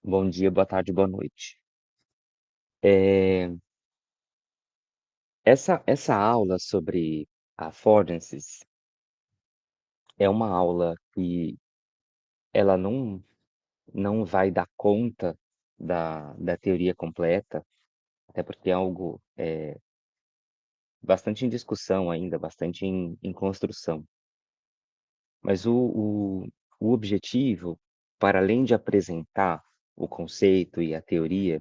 Bom dia, boa tarde, boa noite. Eh, essa aula sobre affordances é uma aula que ela não vai dar conta da teoria completa, até porque é algo, bastante em discussão ainda, bastante em construção. Mas o objetivo, para além de apresentar o conceito e a teoria,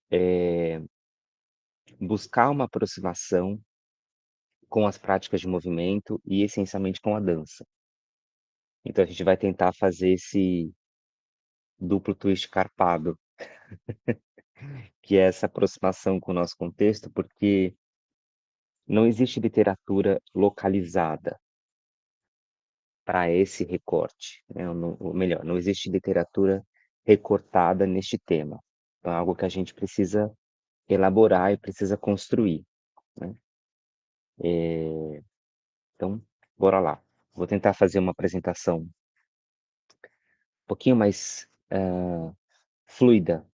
é buscar uma aproximação com as práticas de movimento e essencialmente com a dança. Então a gente vai tentar fazer esse duplo twist carpado, que é essa aproximação com o nosso contexto, porque não existe literatura localizada para esse recorte, né, ou melhor, não existe literatura recortada neste tema. Então é algo que a gente precisa elaborar e precisa construir, né. Então, bora lá. Vou tentar fazer uma apresentação um pouquinho mais, fluida,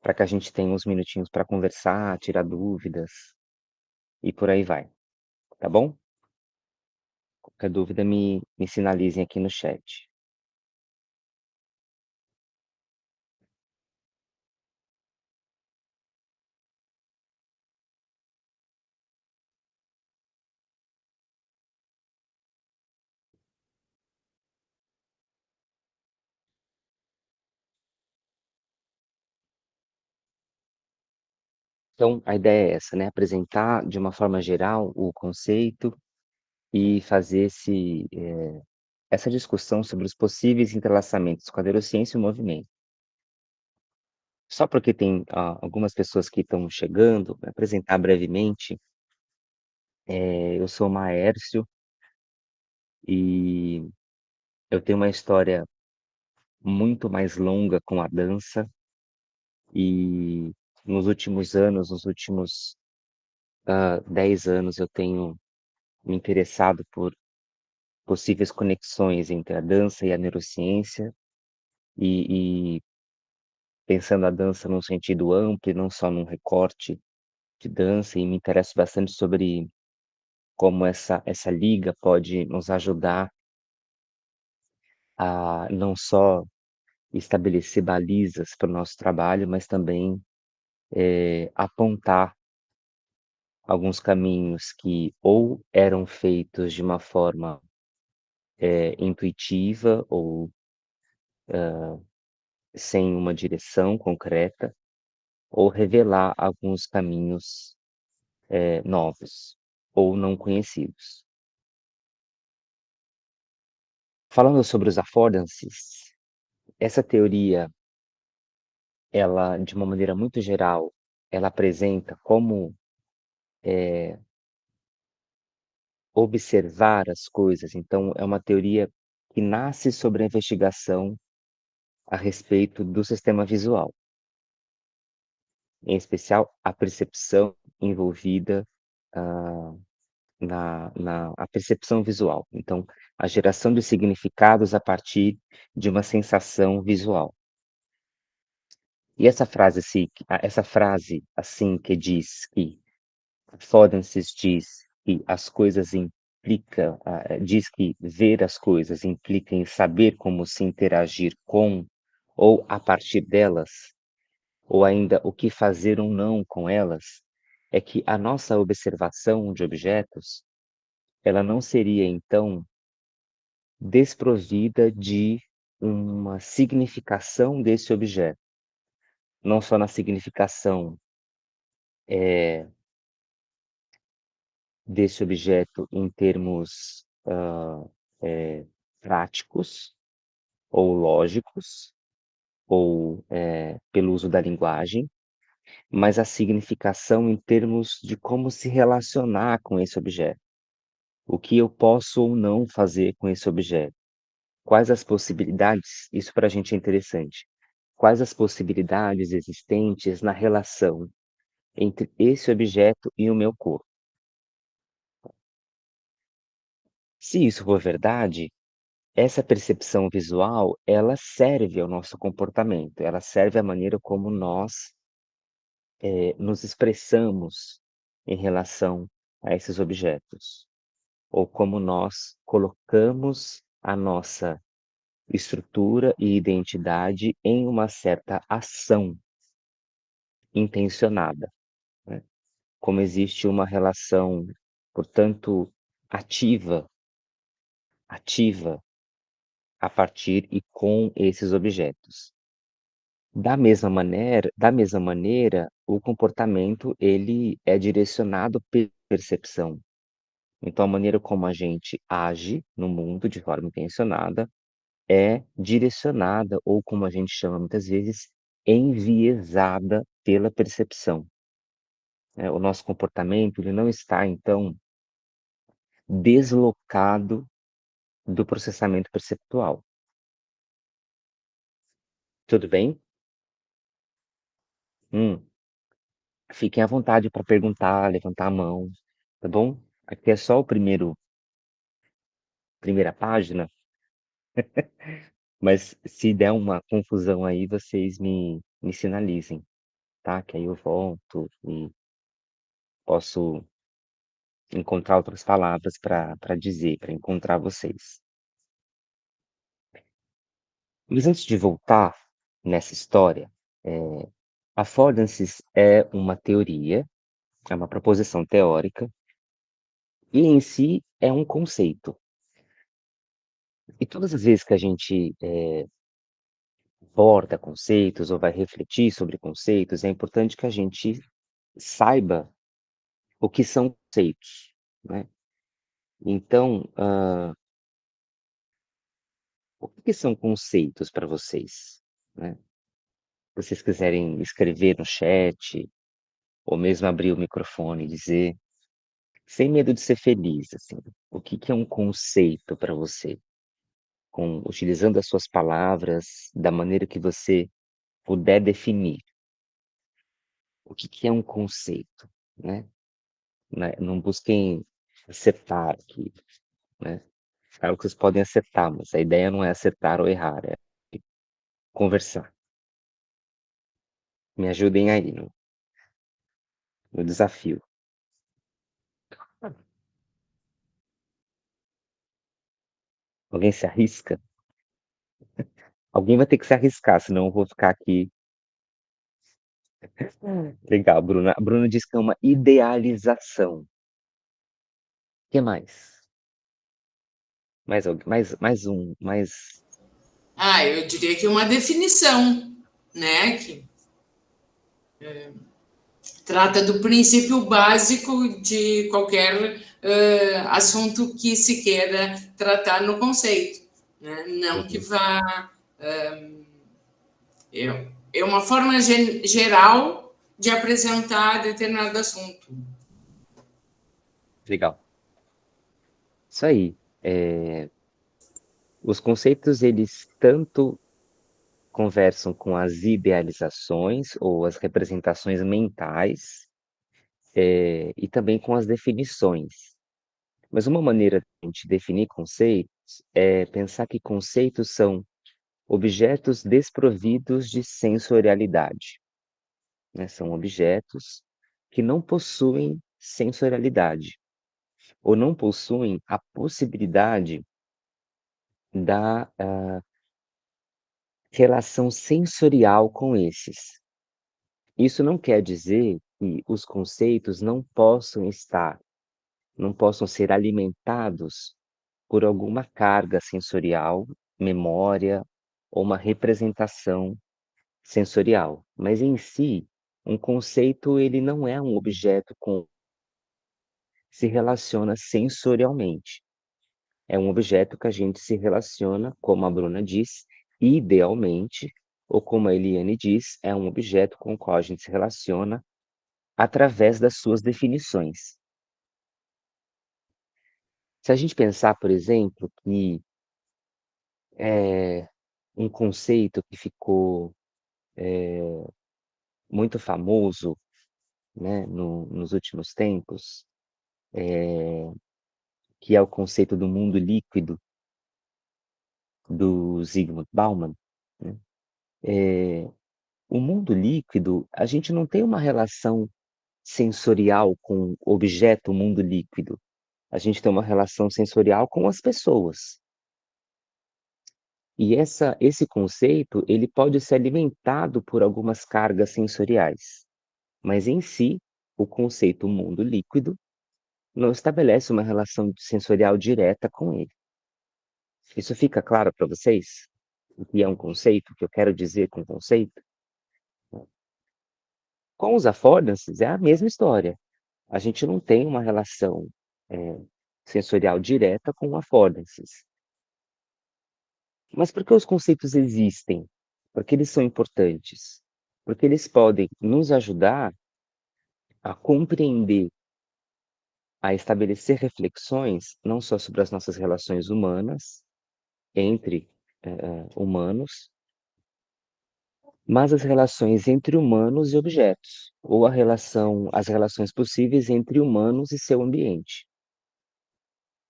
para que a gente tenha uns minutinhos para conversar, tirar dúvidas e por aí vai, tá bom? Qualquer dúvida me sinalizem aqui no chat. Então, a ideia é essa, né, apresentar de uma forma geral o conceito e fazer essa discussão sobre os possíveis entrelaçamentos com a neurociência e o movimento. Só porque tem, algumas pessoas que estão chegando, vou apresentar brevemente, eu sou o Maércio e eu tenho uma história muito mais longa com a dança e nos últimos anos, nos últimos, 10 anos eu tenho me interessado por possíveis conexões entre a dança e a neurociência, e pensando a dança num sentido amplo e não só num recorte de dança, e me interesso bastante sobre como essa liga pode nos ajudar a não só estabelecer balizas para o nosso trabalho, mas também, apontar alguns caminhos que ou eram feitos de uma forma, intuitiva ou sem uma direção concreta, ou revelar alguns caminhos, novos ou não conhecidos. Falando sobre os affordances, essa teoria, ela, de uma maneira muito geral, ela apresenta como observar as coisas, então é uma teoria que nasce sobre a investigação a respeito do sistema visual, em especial a percepção envolvida, hã, na a percepção visual, então, a geração de significados a partir de uma sensação visual. E essa frase, assim, que diz que Affordances diz que as coisas diz que ver as coisas implica em saber como se interagir com ou a partir delas, ou ainda o que fazer ou não com elas, é que a nossa observação de objetos, ela não seria então desprovida de uma significação desse objeto, não só na significação, eh, desse objeto em termos, práticos ou lógicos, ou, pelo uso da linguagem, mas a significação em termos de como se relacionar com esse objeto. O que eu posso ou não fazer com esse objeto? Quais as possibilidades? Isso para a gente é interessante. Quais as possibilidades existentes na relação entre esse objeto e o meu corpo? Se isso for verdade, essa percepção visual, ela serve ao nosso comportamento, ela serve à maneira como nós, nos expressamos em relação a esses objetos, ou como nós colocamos a nossa estrutura e identidade em uma certa ação intencionada, né. Como existe uma relação, portanto, ativa a partir e com esses objetos. Da mesma maneira, o comportamento ele é direcionado pela percepção. Então a maneira como a gente age no mundo de forma intencionada é direcionada ou como a gente chama muitas vezes, enviesada pela percepção, né. O nosso comportamento ele não está então deslocado do processamento perceptual. Tudo bem? Hum. Fiquem à vontade para perguntar, levantar a mão, tá bom? Aqui é só o primeira página, mas se der uma confusão aí, vocês me sinalizem, tá? Que aí eu volto e posso encontrar outras palavras para dizer, para encontrar vocês. Mas antes de voltar nessa história, affordances é uma teoria, é uma proposição teórica e em si é um conceito. E todas as vezes que a gente, aborda conceitos ou vai refletir sobre conceitos, é importante que a gente saiba o que são conceitos, né. Então, o que que são conceitos para vocês, né? Se vocês quiserem escrever no chat, ou mesmo abrir o microfone e dizer, sem medo de ser feliz, assim, o que que é um conceito para você? Utilizando as suas palavras, da maneira que você puder definir. O que que é um conceito, né? Não busquem acertar aqui, né. Claro que vocês podem acertar, mas a ideia não é acertar ou errar, é conversar. Me ajudem aí no desafio. Alguém se arrisca? Alguém vai ter que se arriscar, senão eu vou ficar aqui. Legal, Bruna. A Bruna diz que é uma idealização. Que mais? Mais Ah, eu diria que é uma definição, né? Que trata do princípio básico de qualquer assunto que se queira tratar no conceito, né? Não que uhum, vá. É uma forma geral de apresentar determinado assunto. legal. Isso aí. Os conceitos eles tanto conversam com as idealizações ou as representações mentais, e também com as definições. Mas uma maneira de a gente definir conceitos é pensar que conceitos são objetos desprovidos de sensorialidade, né, são objetos que não possuem sensorialidade, ou não possuem a possibilidade da, relação sensorial com esses. Isso não quer dizer que os conceitos não possam ser alimentados por alguma carga sensorial, memória ou uma representação sensorial, mas em si, um conceito ele não é um objeto com se relaciona sensorialmente. É um objeto que a gente se relaciona, como a Bruna diz, idealmente, ou como a Eliane diz, é um objeto com o qual a gente se relaciona através das suas definições. Se a gente pensar, por exemplo, que um conceito que ficou muito famoso, né, nos últimos tempos, que é o conceito do mundo líquido, do Zygmunt Bauman, né, o mundo líquido, a gente não tem uma relação sensorial com o objeto mundo líquido, a gente tem uma relação sensorial com as pessoas. E esse conceito, ele pode ser alimentado por algumas cargas sensoriais, mas em si, o conceito mundo líquido não estabelece uma relação sensorial direta com ele. Isso fica claro para vocês? O que é um conceito, o que eu quero dizer com conceito? Com os affordances é a mesma história. A gente não tem uma relação sensorial direta com affordances. Mas por que os conceitos existem? Porque eles são importantes. Porque eles podem nos ajudar a compreender, a estabelecer reflexões, não só sobre as nossas relações humanas, entre humanos, mas as relações entre humanos e objetos, ou as relações possíveis entre humanos e seu ambiente.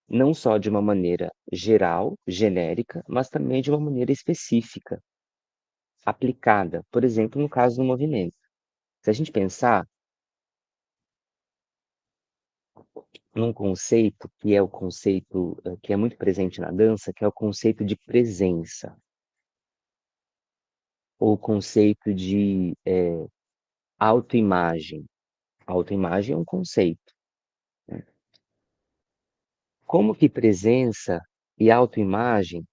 Não só de uma maneira geral, genérica, mas também de uma maneira específica, aplicada, por exemplo, no caso do movimento. Se a gente pensar num conceito que é o conceito que é muito presente na dança, que é o conceito de presença, ou o conceito de autoimagem. Autoimagem é um conceito, né? Como que presença e autoimagem,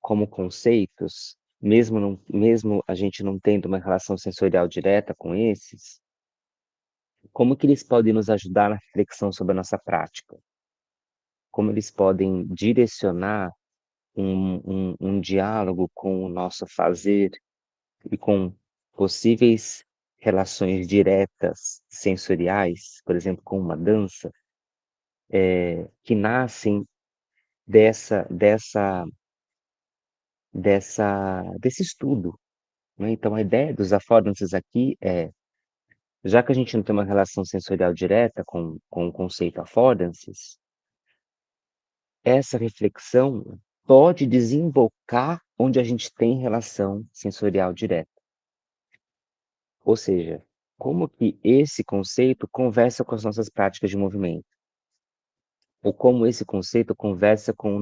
como conceitos, mesmo a gente não tendo uma relação sensorial direta com esses, como que eles podem nos ajudar na reflexão sobre a nossa prática? Como eles podem direcionar um diálogo com o nosso fazer e com possíveis relações diretas sensoriais, por exemplo, com uma dança, que nascem desse estudo, né. Então a ideia dos affordances aqui é, já que a gente não tem uma relação sensorial direta com o conceito affordances, essa reflexão pode desembocar onde a gente tem relação sensorial direta. Ou seja, como que esse conceito conversa com as nossas práticas de movimento, ou como esse conceito conversa com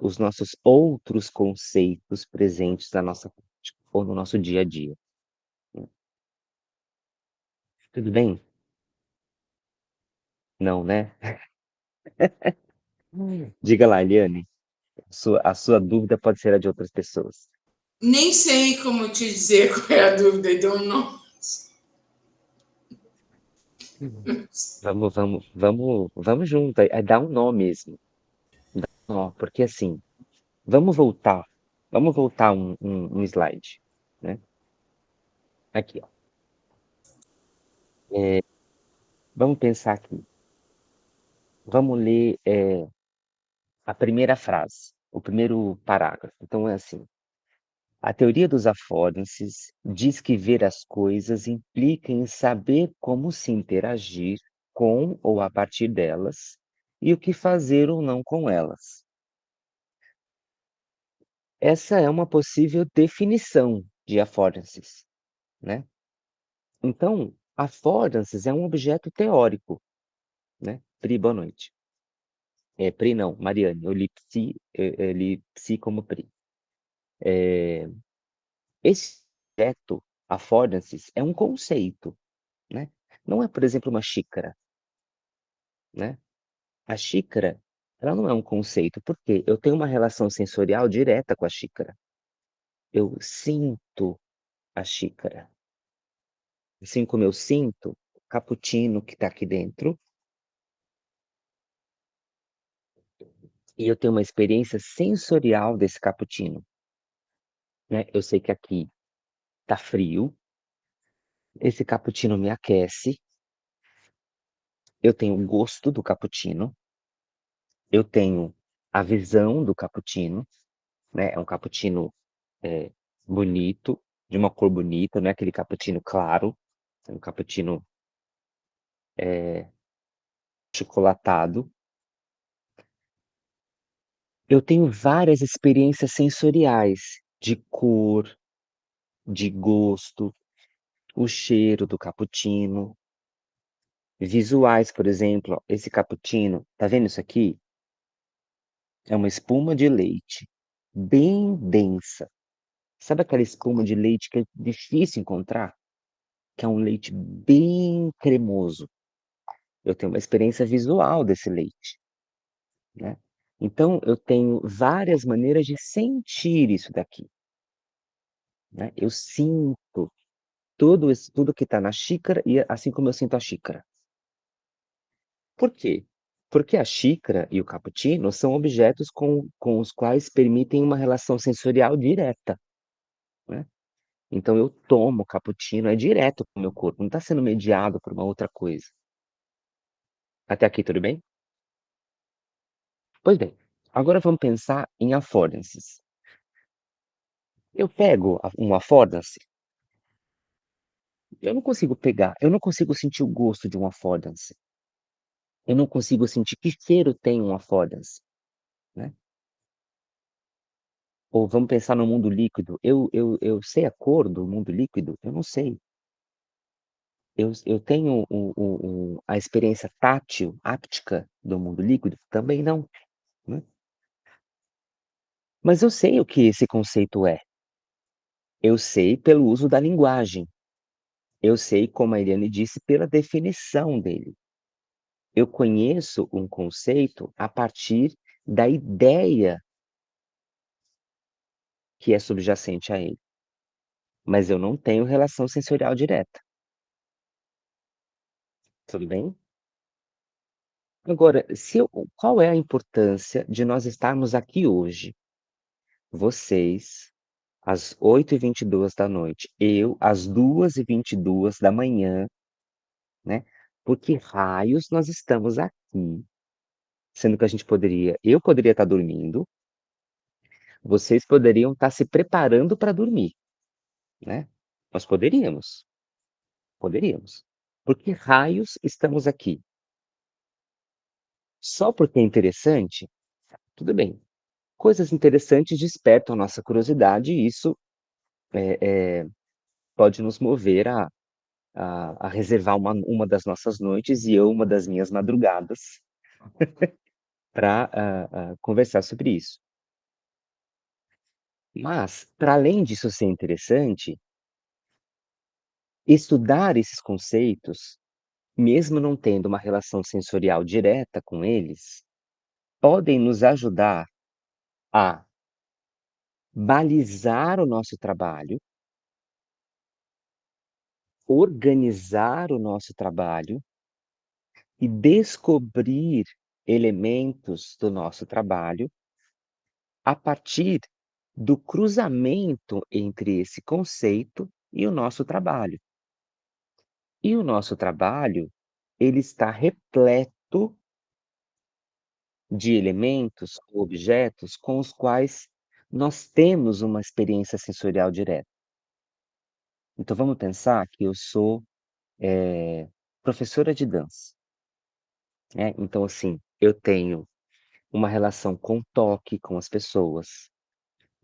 os nossos outros conceitos presentes na nossa prática, ou no nosso dia a dia. Tudo bem? Não, né? Diga lá, Eliane, a sua dúvida pode ser a de outras pessoas. Nem sei como te dizer qual é a dúvida, então não. Vamos junto, aí dá um nó mesmo, nó, porque assim, vamos voltar um slide, né? Aqui, ó. Vamos pensar aqui. Vamos ler a primeira frase, o primeiro parágrafo. Então é assim: a teoria dos affordances diz que ver as coisas implica em saber como se interagir com ou a partir delas e o que fazer ou não com elas. Essa é uma possível definição de affordances, né? Então, affordances é um objeto teórico, né? Pri, boa noite. Pri não, Mariane, eu li psi como Pri. Esse objeto, affordances, é um conceito, né? Não é, por exemplo, uma xícara, né? A xícara, ela não é um conceito, porque eu tenho uma relação sensorial direta com a xícara. Eu sinto a xícara. Assim como eu sinto o cappuccino que está aqui dentro, e eu tenho uma experiência sensorial desse cappuccino, né? Eu sei que aqui tá frio, esse cappuccino me aquece, eu tenho o gosto do cappuccino, eu tenho a visão do cappuccino, né? É um cappuccino bonito, de uma cor bonita, não é aquele cappuccino claro, é um cappuccino chocolatado. Eu tenho várias experiências sensoriais, de cor, de gosto, o cheiro do cappuccino, visuais, por exemplo, ó, esse cappuccino, tá vendo isso aqui? É uma espuma de leite, bem densa. Sabe aquela espuma de leite que é difícil encontrar? Que é um leite bem cremoso. Eu tenho uma experiência visual desse leite, né. Então eu tenho várias maneiras de sentir isso daqui, né. Eu sinto tudo que está na xícara e assim como eu sinto a xícara. Por quê? Porque a xícara e o cappuccino são objetos com os quais permitem uma relação sensorial direta, né. Então eu tomo cappuccino, é direto para o meu corpo, não está sendo mediado por uma outra coisa. Até aqui tudo bem? Pois bem, agora vamos pensar em affordances. Eu pego um affordance, eu não consigo sentir o gosto de um affordance, eu não consigo sentir que cheiro tem um affordance, né. Ou vamos pensar no mundo líquido, eu sei a cor do mundo líquido? Eu não sei. Eu tenho a experiência tátil, áptica do mundo líquido? Também não, né. Mas eu sei o que esse conceito é, eu sei pelo uso da linguagem, eu sei, como a Eliane disse, pela definição dele. Eu conheço um conceito a partir da ideia que é subjacente a ele, mas eu não tenho relação sensorial direta, tudo bem? Agora, se eu qual é a importância de nós estarmos aqui hoje? Vocês, às 8h22 da noite, eu às 2h22 da manhã, né, por que raios nós estamos aqui, sendo que a gente poderia eu poderia estar dormindo, vocês poderiam estar se preparando para dormir, né. Nós poderíamos, poderíamos. Por que raios estamos aqui? Só porque é interessante? Tudo bem. Coisas interessantes despertam a nossa curiosidade e isso, pode nos mover a reservar uma das nossas noites e eu uma das minhas madrugadas para conversar sobre isso. Mas, para além disso ser interessante, estudar esses conceitos, mesmo não tendo uma relação sensorial direta com eles, podem nos ajudar a balizar o nosso trabalho, organizar o nosso trabalho e descobrir elementos do nosso trabalho a partir do cruzamento entre esse conceito e o nosso trabalho. E o nosso trabalho, ele está repleto de elementos, objetos com os quais nós temos uma experiência sensorial direta. Então vamos pensar que eu sou, professora de dança, né, então assim, eu tenho uma relação com toque com as pessoas,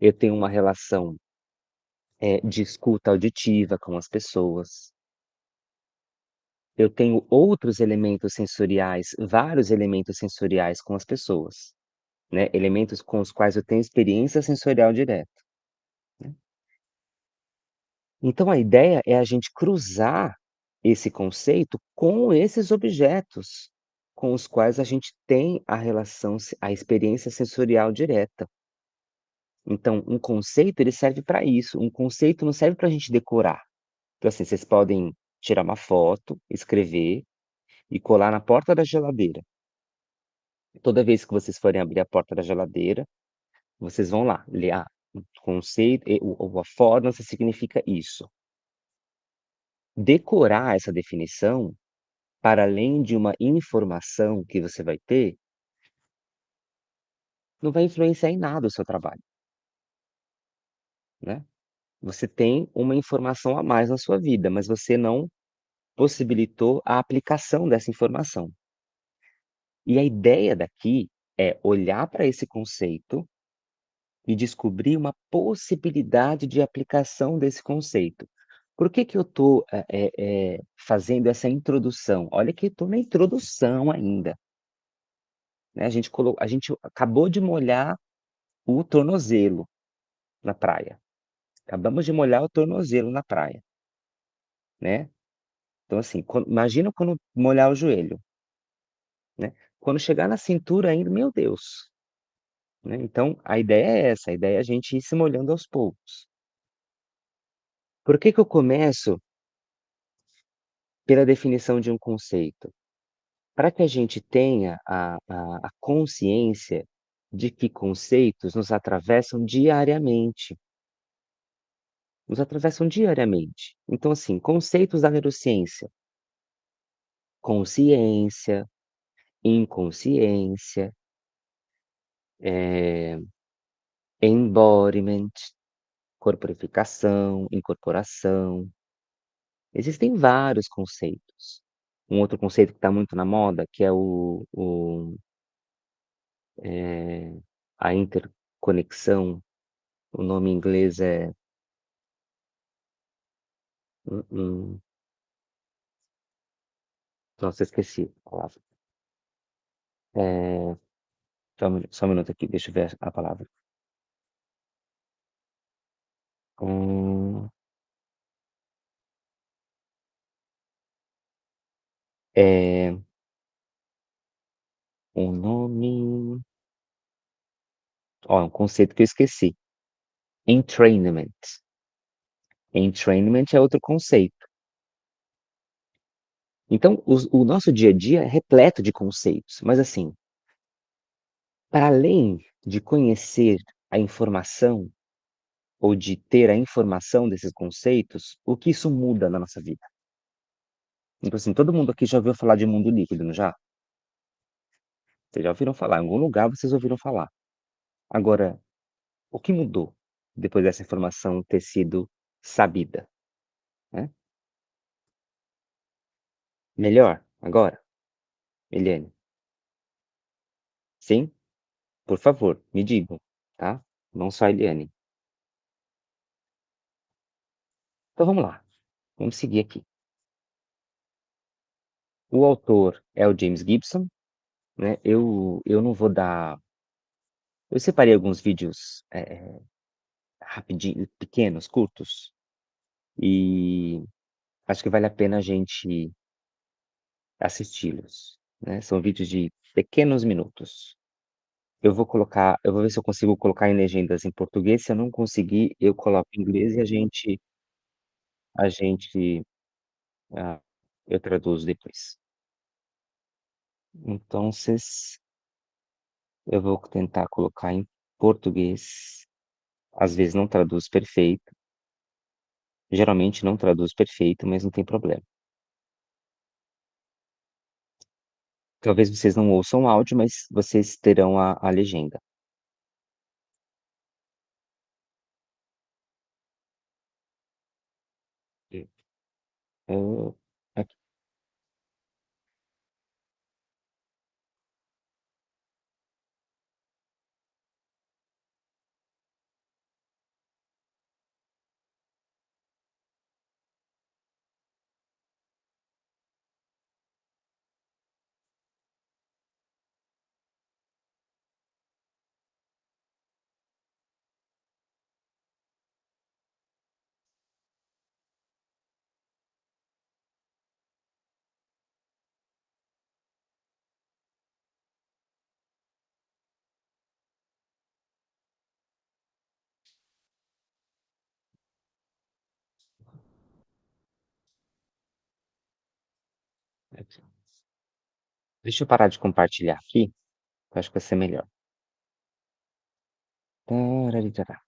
eu tenho uma relação, de escuta auditiva com as pessoas. Eu tenho outros elementos sensoriais, vários elementos sensoriais com as pessoas, né, elementos com os quais eu tenho experiência sensorial direta, né. Então a ideia é a gente cruzar esse conceito com esses objetos, com os quais a gente tem a experiência sensorial direta. Então um conceito ele serve para isso, um conceito não serve para a gente decorar. Então assim, vocês podem tirar uma foto, escrever e colar na porta da geladeira. Toda vez que vocês forem abrir a porta da geladeira, vocês vão lá, ler, o conceito o affordance significa isso. Decorar essa definição, para além de uma informação que você vai ter, não vai influenciar em nada o seu trabalho, né. Você tem uma informação a mais na sua vida, mas você não possibilitou a aplicação dessa informação. E a ideia daqui é olhar para esse conceito e descobrir uma possibilidade de aplicação desse conceito. Por que que eu estou, fazendo essa introdução? Olha que eu estou na introdução ainda, né, a gente acabou de molhar o tornozelo na praia. Acabamos de molhar o tornozelo na praia, né. Então, assim, imagina quando molhar o joelho, né. Quando chegar na cintura ainda, meu Deus, né. Então a ideia é essa, a ideia é a gente ir se molhando aos poucos. Por que que eu começo pela definição de um conceito? Para que a gente tenha a consciência de que conceitos nos atravessam diariamente. Então, assim, conceitos da neurociência: consciência, inconsciência, eh, embodiment, corporificação, incorporação. Existem vários conceitos. Um outro conceito que está muito na moda, que é a interconexão, o nome em inglês é hum, hum, nossa, esqueci a palavra. Eh, só um minuto aqui, deixa eu ver a palavra. Hum, eh, o nome ó, é um conceito que eu esqueci. Entrainment. Entrainment é outro conceito. Então, o nosso dia a dia é repleto de conceitos, mas assim, para além de conhecer a informação ou de ter a informação desses conceitos, o que isso muda na nossa vida? Tipo assim, todo mundo aqui já ouviu falar de mundo líquido, não já? Vocês já ouviram falar, em algum lugar vocês ouviram falar. Agora, o que mudou depois dessa informação ter sido sabida, né? Melhor agora, Eliane? Sim? Por favor, me digam, tá? Não só a Eliane. Então vamos lá, vamos seguir aqui. O autor é o James Gibson, né, eu não vou dar eu separei alguns vídeos, rapidinho pequenos, curtos, e acho que vale a pena a gente assisti-los, né, são vídeos de pequenos minutos. Eu vou ver se eu consigo colocar em legendas em português, se eu não conseguir, eu coloco em inglês e a gente, ah, eu traduzo depois. Então eu vou tentar colocar em português, às vezes não traduz perfeito, geralmente não traduz perfeito, mas não tem problema. Talvez vocês não ouçam o áudio, mas vocês terão a legenda. Hã, aqui. Aqui. Deixa eu parar de compartilhar aqui, que eu acho que vai ser melhor. Tararirará.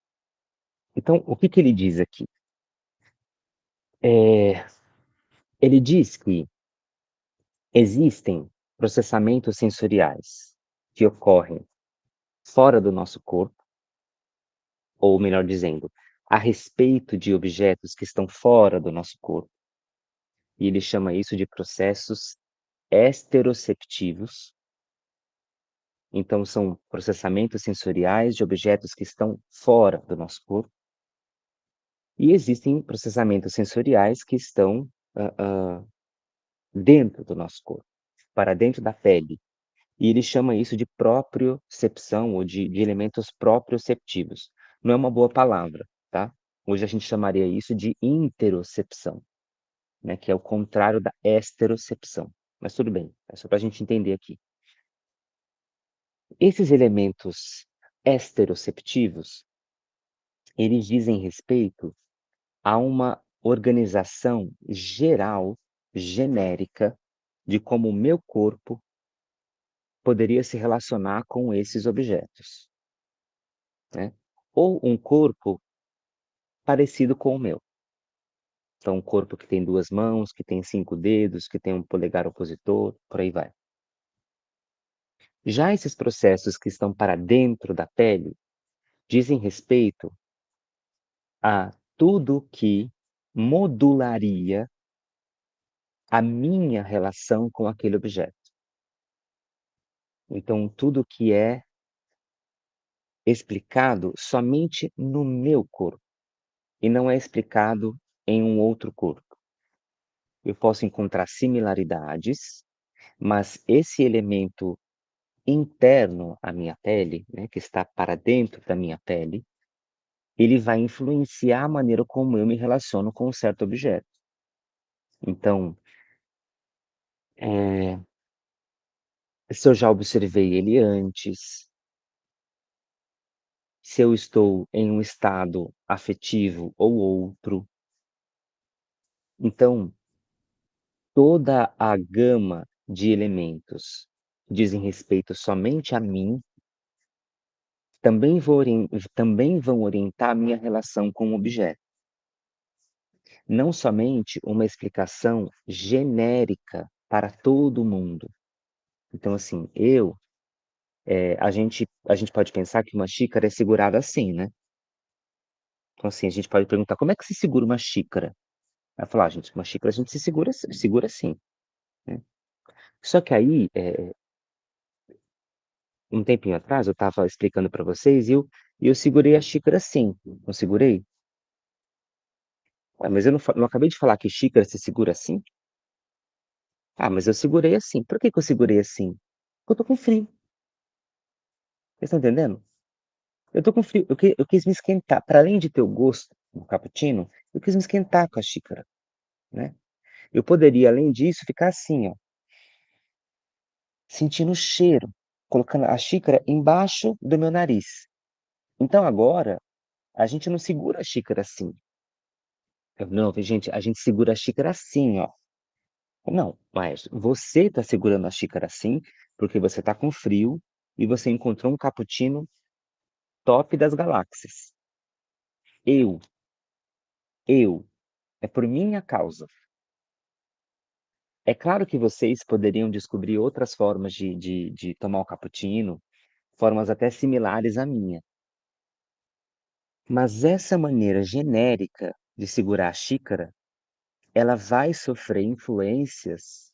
Então, o que que ele diz aqui? Eh, ele diz que existem processamentos sensoriais que ocorrem fora do nosso corpo, ou melhor dizendo, a respeito de objetos que estão fora do nosso corpo, e ele chama isso de processos esteroceptivos, Então são processamentos sensoriais de objetos que estão fora do nosso corpo, e existem processamentos sensoriais que estão, dentro do nosso corpo, para dentro da pele. E ele chama isso de propriocepção ou de elementos proprioceptivos. Não é uma boa palavra, tá. Hoje a gente chamaria isso de interocepção, né, que é o contrário da esterocepção. Mas tudo bem, é só para a gente entender aqui. Esses elementos esteroceptivos, eles dizem respeito a uma organização geral, genérica, de como o meu corpo poderia se relacionar com esses objetos, né. Ou um corpo parecido com o meu. Então, um corpo que tem 2 mãos, que tem 5 dedos, que tem um polegar opositor, por aí vai. Já esses processos que estão para dentro da pele, dizem respeito a tudo que modularia a minha relação com aquele objeto. Então, tudo que é explicado somente no meu corpo, e não é explicado em um outro corpo. Eu posso encontrar similaridades, mas esse elemento interno à minha pele, né, que está para dentro da minha pele, ele vai influenciar a maneira como eu me relaciono com um certo objeto. Então, eh, se eu já observei ele antes, se eu estou em um estado afetivo ou outro. Então, toda a gama de elementos que dizem respeito somente a mim, também vão orientar a minha relação com o objeto. Não somente uma explicação genérica para todo mundo. Então, assim, a gente pode pensar que uma xícara é segurada assim, né. Então, assim, a gente pode perguntar: "Como é que se segura uma xícara?" Aí falar: "Ah, gente, uma xícara a gente se segura assim", né. Só que aí, um tempinho atrás eu estava explicando para vocês e eu segurei a xícara assim, não segurei? "Ué, mas eu não acabei de falar que xícara se segura assim?" "Ah, mas eu segurei assim." "Por que que eu segurei assim?" "Porque eu tô com frio." Vocês estão entendendo? Eu tô com frio, eu quis me esquentar, para além de ter o gosto do cappuccino, eu quis me esquentar com a xícara, né. Eu poderia, além disso, ficar assim, ó, sentindo o cheiro, colocando a xícara embaixo do meu nariz. Então agora, a gente não segura a xícara assim. Não, gente, a gente segura a xícara assim, ó. Não, mas você está segurando a xícara assim, porque você está com frio e você encontrou um cappuccino top das galáxias. Eu, eu, é por minha causa. É claro que vocês poderiam descobrir outras formas de tomar o cappuccino, formas até similares à minha. Mas essa maneira genérica de segurar a xícara, ela vai sofrer influências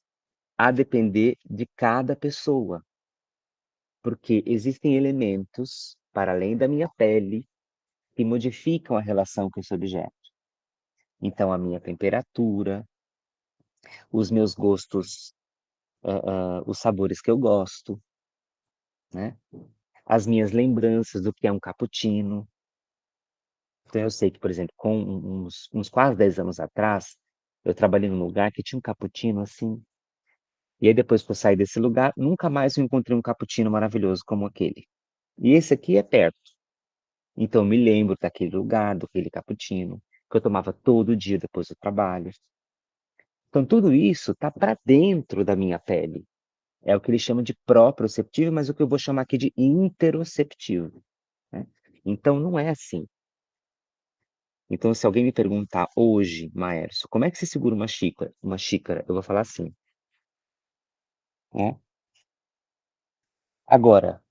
a depender de cada pessoa, porque existem elementos, para além da minha pele, que modificam a relação com esse objeto. Então, a minha temperatura, os meus gostos, os sabores que eu gosto, né? As minhas lembranças do que é um cappuccino. Então, eu sei que, por exemplo, com uns quase 10 anos atrás, eu trabalhei num lugar que tinha um cappuccino assim. E aí, depois que eu saí desse lugar, nunca mais eu encontrei um cappuccino maravilhoso como aquele. E esse aqui é perto. Então, eu me lembro daquele lugar, daquele cappuccino, que eu tomava todo dia depois do trabalho. Então tudo isso está para dentro da minha pele. É o que eles chamam de proprioceptivo, mas o que eu vou chamar aqui de interoceptivo, né. Então não é assim. Então se alguém me perguntar hoje: "Maércio, como é que se segura uma xícara?" Eu vou falar assim, né. Agora,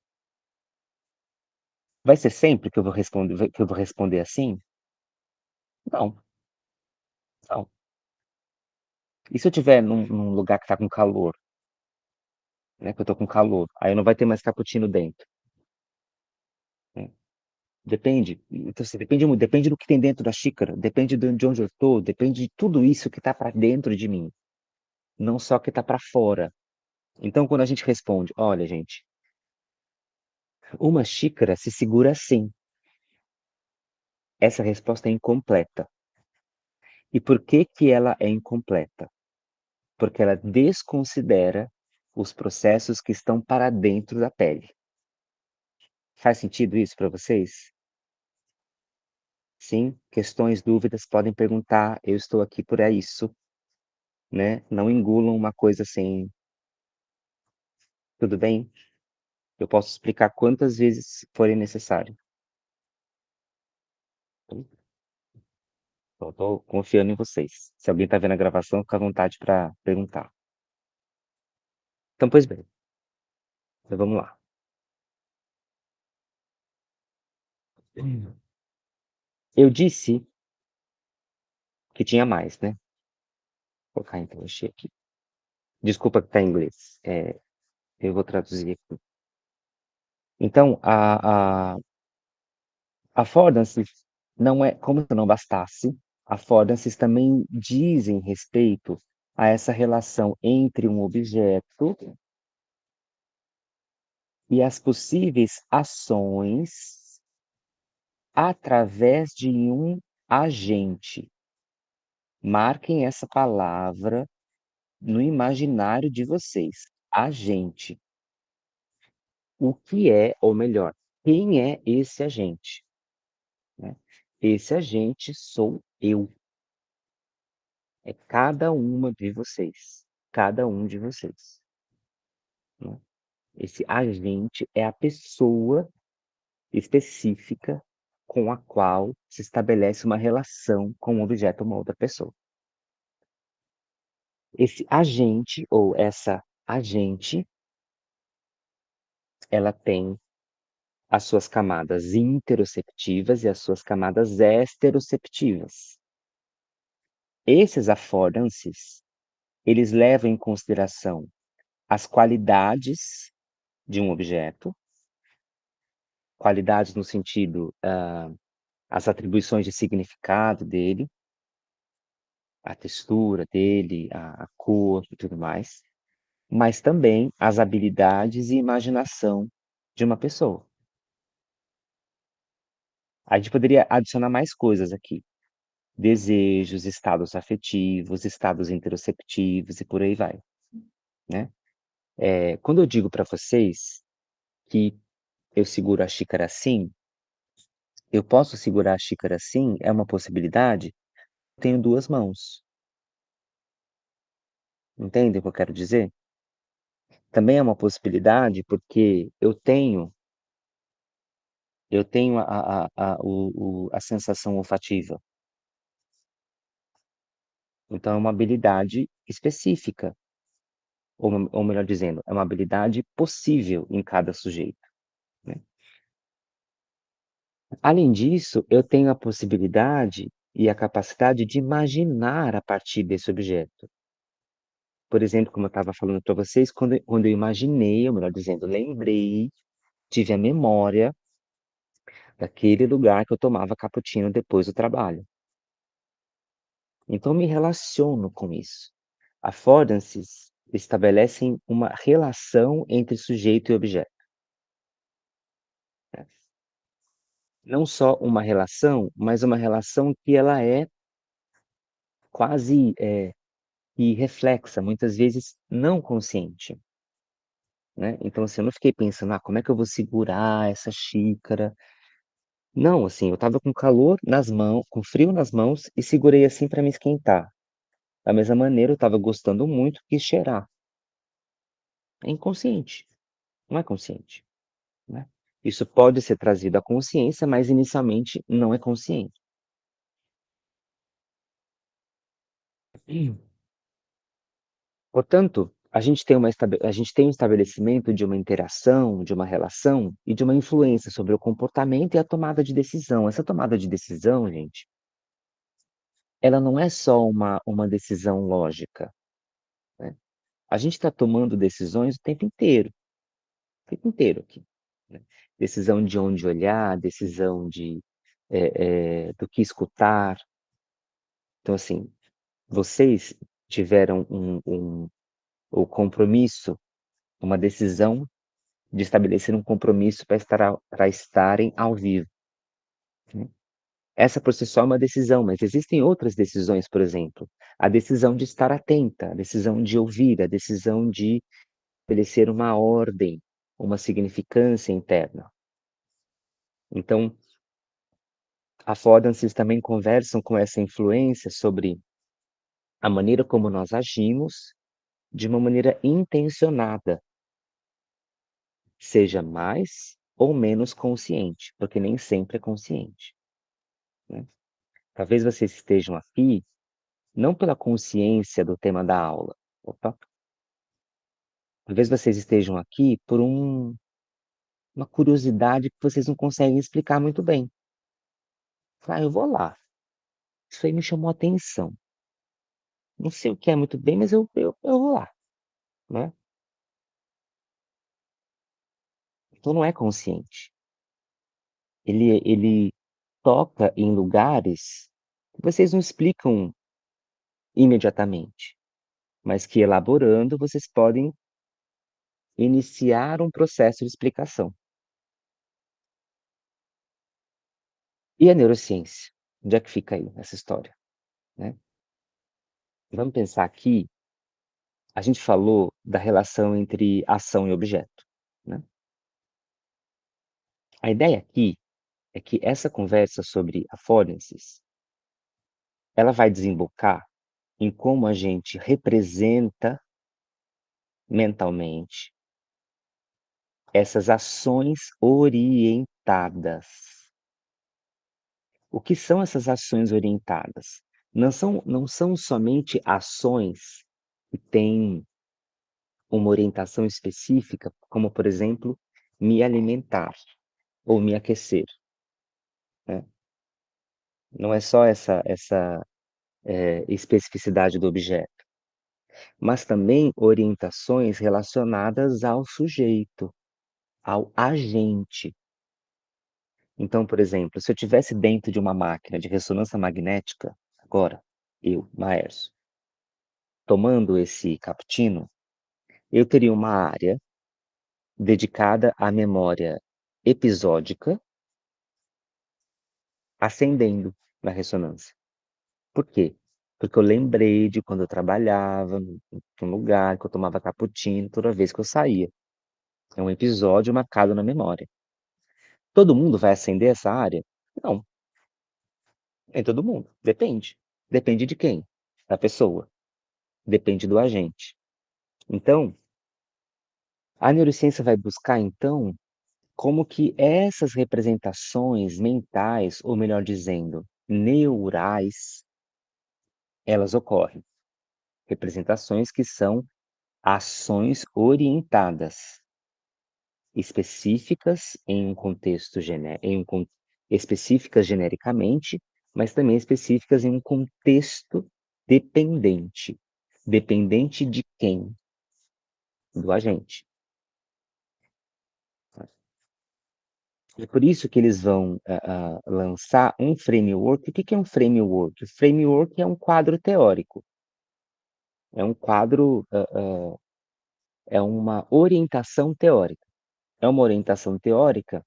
vai ser sempre que eu vou responder assim? Não, não. E se eu estiver num lugar que está com calor? né, que eu tô com calor. Aí não vai ter mais cappuccino dentro, né. Depende. Então, assim, depende muito, depende do que tem dentro da xícara, depende de onde eu tô, depende de tudo isso que tá para dentro de mim, não só que tá para fora. Então, quando a gente responde: "Olha, gente, uma xícara se segura assim", essa resposta é incompleta. E por que que ela é incompleta? Porque ela desconsidera os processos que estão para dentro da pele. Faz sentido isso para vocês? Sim? Questões, dúvidas, podem perguntar, eu estou aqui para isso, né. Não engulam uma coisa assim, tudo bem? Eu posso explicar quantas vezes forem necessário. Eu tô confiando em vocês. Se alguém tá vendo a gravação, fica à vontade para perguntar. Então, pois bem, então vamos lá. Eu disse que tinha mais, né. Vou colocar então, achei aqui. Desculpa que tá em inglês, eu vou traduzir aqui. Então, a affordances não é como se não bastasse, affordances também dizem respeito a essa relação entre um objeto e as possíveis ações através de um agente. Marquem essa palavra no imaginário de vocês, agente. O que é, ou melhor, quem é esse agente, né? Esse agente sou eu, é cada uma de vocês, cada um de vocês, né. Esse agente é a pessoa específica com a qual se estabelece uma relação com um objeto ou uma outra pessoa. Esse agente ou essa agente, ela tem as suas camadas interoceptivas e as suas camadas exteroceptivas. Esses affordances, eles levam em consideração as qualidades de um objeto, qualidades no sentido, as atribuições de significado dele, a textura dele, a cor e tudo mais, mas também as habilidades e imaginação de uma pessoa. A gente poderia adicionar mais coisas aqui, desejos, estados afetivos, estados interoceptivos e por aí vai, né. Quando eu digo para vocês que eu seguro a xícara assim, eu posso segurar a xícara assim, é uma possibilidade, tenho 2 mãos, entendem o que eu quero dizer? Também é uma possibilidade, porque eu tenho a sensação olfativa, então é uma habilidade específica, ou melhor dizendo, é uma habilidade possível em cada sujeito, né. Além disso, eu tenho a possibilidade e a capacidade de imaginar a partir desse objeto. Por exemplo, como eu estava falando para vocês, quando eu imaginei, ou melhor dizendo, lembrei, tive a memória daquele lugar que eu tomava cappuccino depois do trabalho. Então eu me relaciono com isso. Affordances estabelecem uma relação entre sujeito e objeto, né. Não só uma relação, mas uma relação que ela é quase, irreflexa, muitas vezes não consciente, né. Então, assim, eu não fiquei pensando: "Ah, como é que eu vou segurar essa xícara?". Não, assim, eu estava com calor nas mãos, com frio nas mãos e segurei assim para me esquentar. Da mesma maneira, eu estava gostando muito, quis cheirar. É inconsciente, não é consciente, né. Isso pode ser trazido à consciência, mas inicialmente não é consciente. Portanto, a gente tem um estabelecimento de uma interação, de uma relação e de uma influência sobre o comportamento e a tomada de decisão. Essa tomada de decisão, gente, ela não é só uma decisão lógica, né. A gente está tomando decisões o tempo inteiro aqui, né. Decisão de onde olhar, decisão de, do que escutar. Então, assim, vocês tiveram o compromisso, uma decisão de estabelecer um compromisso para estarem ao vivo, né. Essa por si só é uma decisão, mas existem outras decisões, por exemplo, a decisão de estar atenta, a decisão de ouvir, a decisão de estabelecer uma ordem, uma significância interna. Então, affordances também conversam com essa influência sobre a maneira como nós agimos, de uma maneira intencionada, seja mais ou menos consciente, porque nem sempre é consciente, né. Talvez vocês estejam aqui, não pela consciência do tema da aula, opa, talvez vocês estejam aqui por uma curiosidade que vocês não conseguem explicar muito bem. "Ah, eu vou lá, isso aí me chamou a atenção, não sei o que é muito bem, mas eu vou lá", né. Então não é consciente. Ele toca em lugares que vocês não explicam imediatamente, mas que elaborando vocês podem iniciar um processo de explicação. E a neurociência? Onde é que fica aí essa história, né? Vamos pensar aqui, a gente falou da relação entre ação e objeto, né. A ideia aqui é que essa conversa sobre affordances, ela vai desembocar em como a gente representa mentalmente essas ações orientadas. O que são essas ações orientadas? Não são somente ações que têm uma orientação específica, como, por exemplo, me alimentar ou me aquecer, né. Não é só essa, especificidade do objeto, mas também orientações relacionadas ao sujeito, ao agente. Então, por exemplo, se eu estivesse dentro de uma máquina de ressonância magnética, agora, eu, Maerso, tomando esse cappuccino, eu teria uma área dedicada à memória episódica acendendo na ressonância. Por quê? Porque eu lembrei de quando eu trabalhava num lugar que eu tomava cappuccino toda vez que eu saía. É um episódio marcado na memória. Todo mundo vai acender essa área? Não, nem todo mundo, depende. Depende de quem? Da pessoa, depende do agente. Então, a neurociência vai buscar então como que essas representações mentais, ou melhor dizendo, neurais, elas ocorrem. Representações que são ações orientadas, específicas em um contexto específicas genericamente, mas também específicas em um contexto dependente. Dependente de quem? Do agente. É por isso que eles vão, lançar um framework. O que que é um framework? Framework é um quadro teórico, é um quadro, é uma orientação teórica. É uma orientação teórica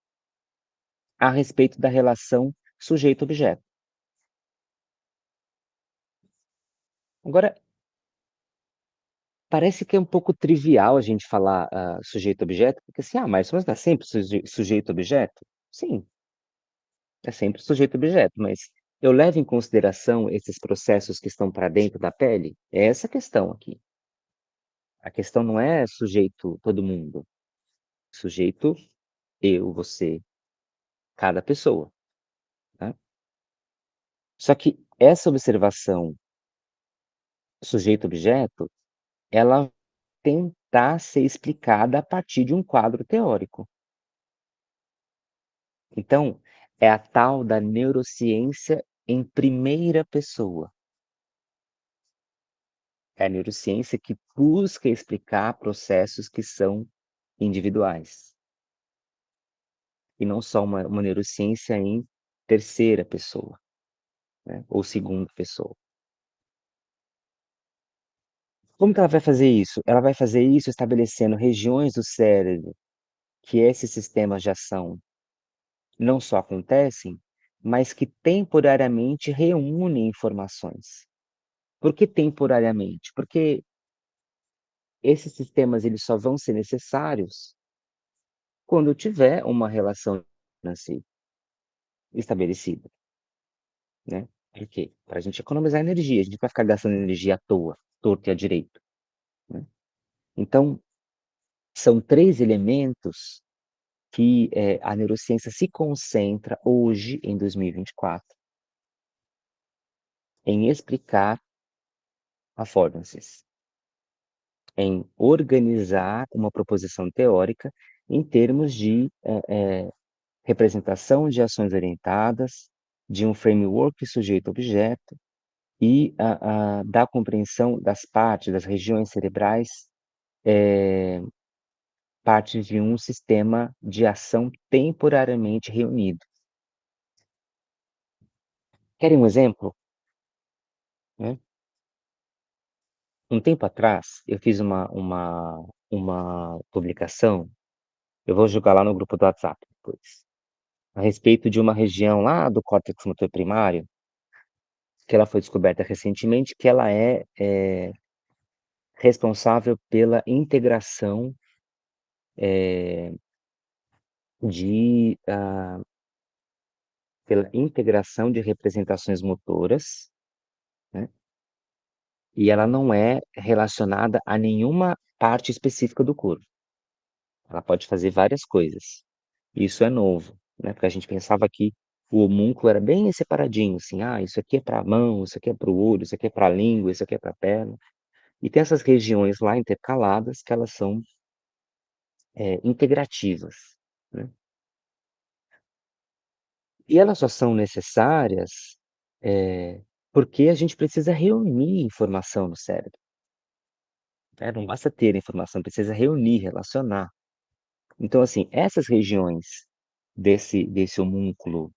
a respeito da relação sujeito-objeto. Agora, parece que é um pouco trivial a gente falar, sujeito-objeto, porque assim: "Ah, mas não é sempre sujeito-objeto?" Sim, é sempre sujeito-objeto, mas eu levo em consideração esses processos que estão para dentro da pele? É essa a questão aqui. A questão não é sujeito todo mundo, sujeito eu, você, cada pessoa, né. Só que essa observação sujeito-objeto, ela tentar ser explicada a partir de um quadro teórico. Então, é a tal da neurociência em primeira pessoa. É a neurociência que busca explicar processos que são individuais, e não só uma neurociência em terceira pessoa, né, ou segunda pessoa. Como que ela vai fazer isso? Ela vai fazer isso estabelecendo regiões do cérebro que esses sistemas de ação não só acontecem, mas que temporariamente reúnem informações. Por que temporariamente? Porque esses sistemas eles só vão ser necessários quando tiver uma relação financeira estabelecida, né. Por quê? Pra gente economizar energia, a gente não vai ficar gastando energia à toa, torto e à direito, né. Então, são 3 elementos que, a neurociência se concentra hoje, em 2024, em explicar affordances, em organizar uma proposição teórica em termos de, representação de ações orientadas, de um framework sujeito-objeto e da compreensão das partes, das regiões cerebrais, partes de um sistema de ação temporariamente reunido. Querem um exemplo? Né? Um tempo atrás, eu fiz uma publicação, eu vou jogar lá no grupo do WhatsApp depois, a respeito de uma região lá do córtex motor primário, que ela foi descoberta recentemente, que ela é responsável pela integração, de, pela integração de representações motoras, né, e ela não é relacionada a nenhuma parte específica do corpo. Ela pode fazer várias coisas. Isso é novo, né, porque a gente pensava que o homúnculo era bem separadinho, assim: "Ah, isso aqui é para a mão, isso aqui é para o olho, isso aqui é para a língua, isso aqui é para a perna". E tem essas regiões lá intercaladas que elas são, integrativas, né. E elas só são necessárias, porque a gente precisa reunir informação no cérebro, né, não basta ter informação, precisa reunir, relacionar. Então, assim, essas regiões desse homúnculo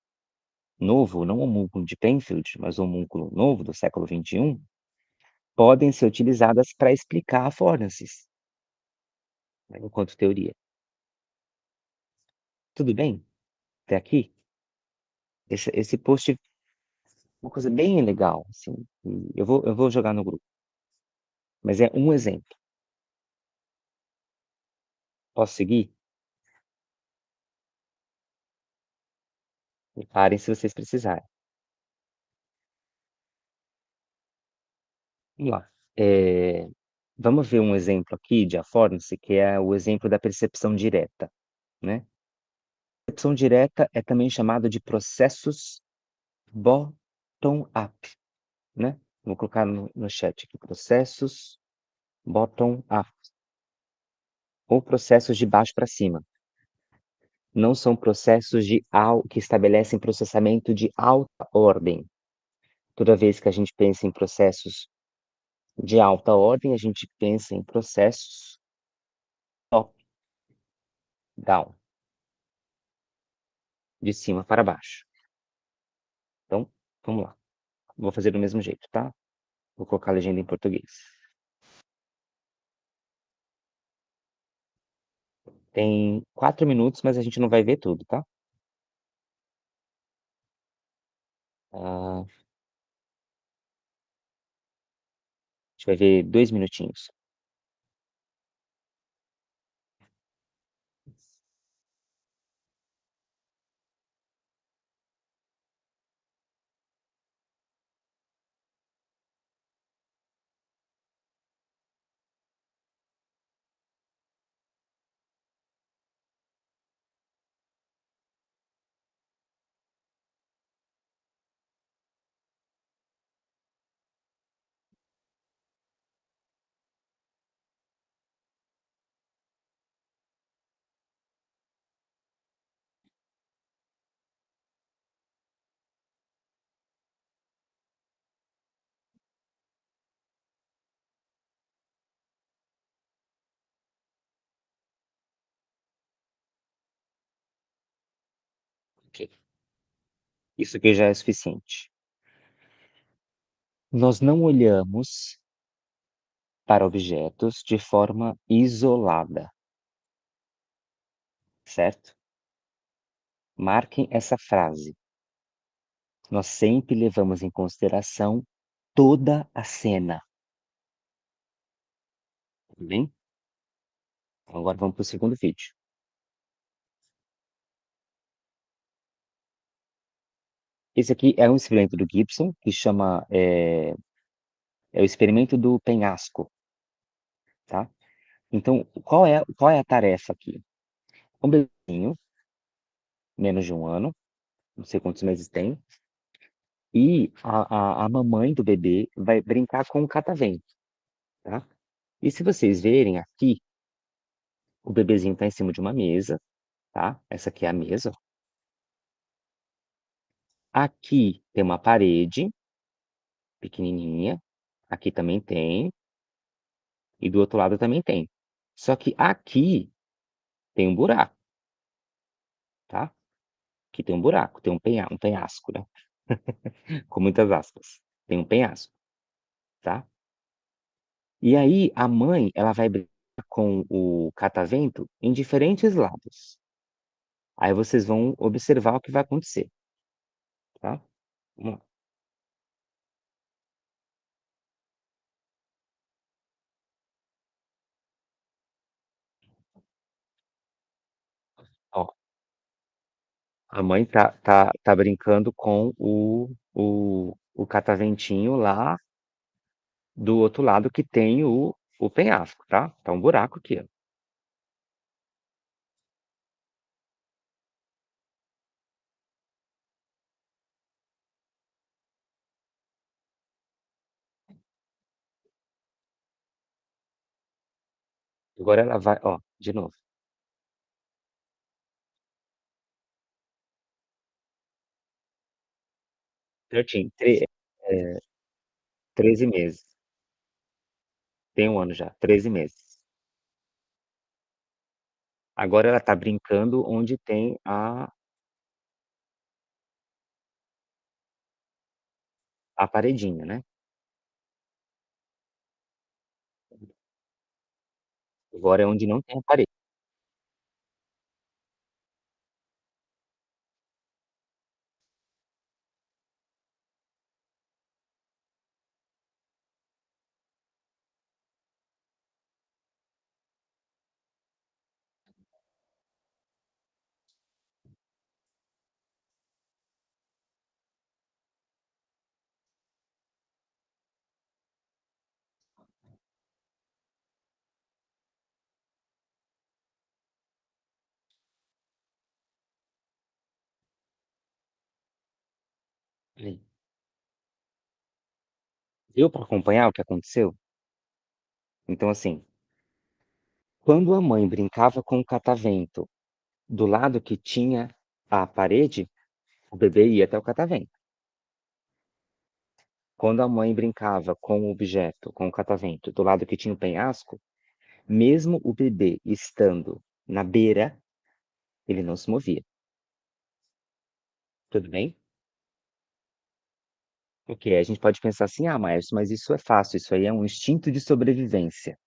novo, não o homúnculo de Penfield, mas o homúnculo novo do século XXI, podem ser utilizadas para explicar affordances, né, enquanto teoria. Tudo bem até aqui? Esse post é uma coisa bem legal, assim, e eu vou jogar no grupo, mas é um exemplo. Posso seguir? Me parem se vocês precisarem. Vamos lá. Vamos ver um exemplo aqui de affordance, que é o exemplo da percepção direta, né. Percepção direta é também chamado de processos bottom-up, né. Vou colocar no chat aqui, processos bottom-up, ou processos de baixo para cima. Não são processos que estabelecem processamento de alta ordem. Toda vez que a gente pensa em processos de alta ordem, a gente pensa em processos top-down, de cima para baixo. Então, vamos lá. Vou fazer do mesmo jeito, tá? Vou colocar a legenda em português. Tem 4 minutos, mas a gente não vai ver tudo, tá? A gente vai ver 2 minutinhos. Ok, isso aqui já é suficiente. Nós não olhamos para objetos de forma isolada, certo? Marquem essa frase. Nós sempre levamos em consideração toda a cena, tudo bem? Então agora vamos para o segundo vídeo. Esse aqui é um experimento do Gibson que chama, é o experimento do penhasco, tá? Então qual é a tarefa aqui? Um bebezinho, menos de 1 ano, não sei quantos meses tem, e a mamãe do bebê vai brincar com o catavento, tá? E se vocês verem aqui, o bebezinho está em cima de uma mesa, tá? Essa aqui é a mesa, ó. Aqui tem uma parede pequenininha, aqui também tem, e do outro lado também tem. Só que aqui tem um buraco, tá? Aqui tem um buraco, tem um penhasco, né, com muitas aspas. Tem um penhasco, tá? E aí a mãe, ela vai brincar com o catavento em diferentes lados. Aí vocês vão observar o que vai acontecer, tá? Vamos lá. Ó, a mãe tá brincando com o cataventinho lá do outro lado que tem o penhasco, tá? Tá um buraco aqui, ó. Agora ela vai, ó, de novo. Certinho, 13 meses. Tem 1 ano já, 13 meses. Agora ela tá brincando onde tem a paredinha, né. Agora é onde não tem a parede. Ali. Deu para acompanhar o que aconteceu? Então, assim, quando a mãe brincava com o catavento do lado que tinha a parede, o bebê ia até o catavento. Quando a mãe brincava com o objeto, com o catavento, do lado que tinha o penhasco, mesmo o bebê estando na beira, ele não se movia. Tudo bem? Ok, a gente pode pensar assim: "Ah, mas isso é fácil, isso aí é um instinto de sobrevivência",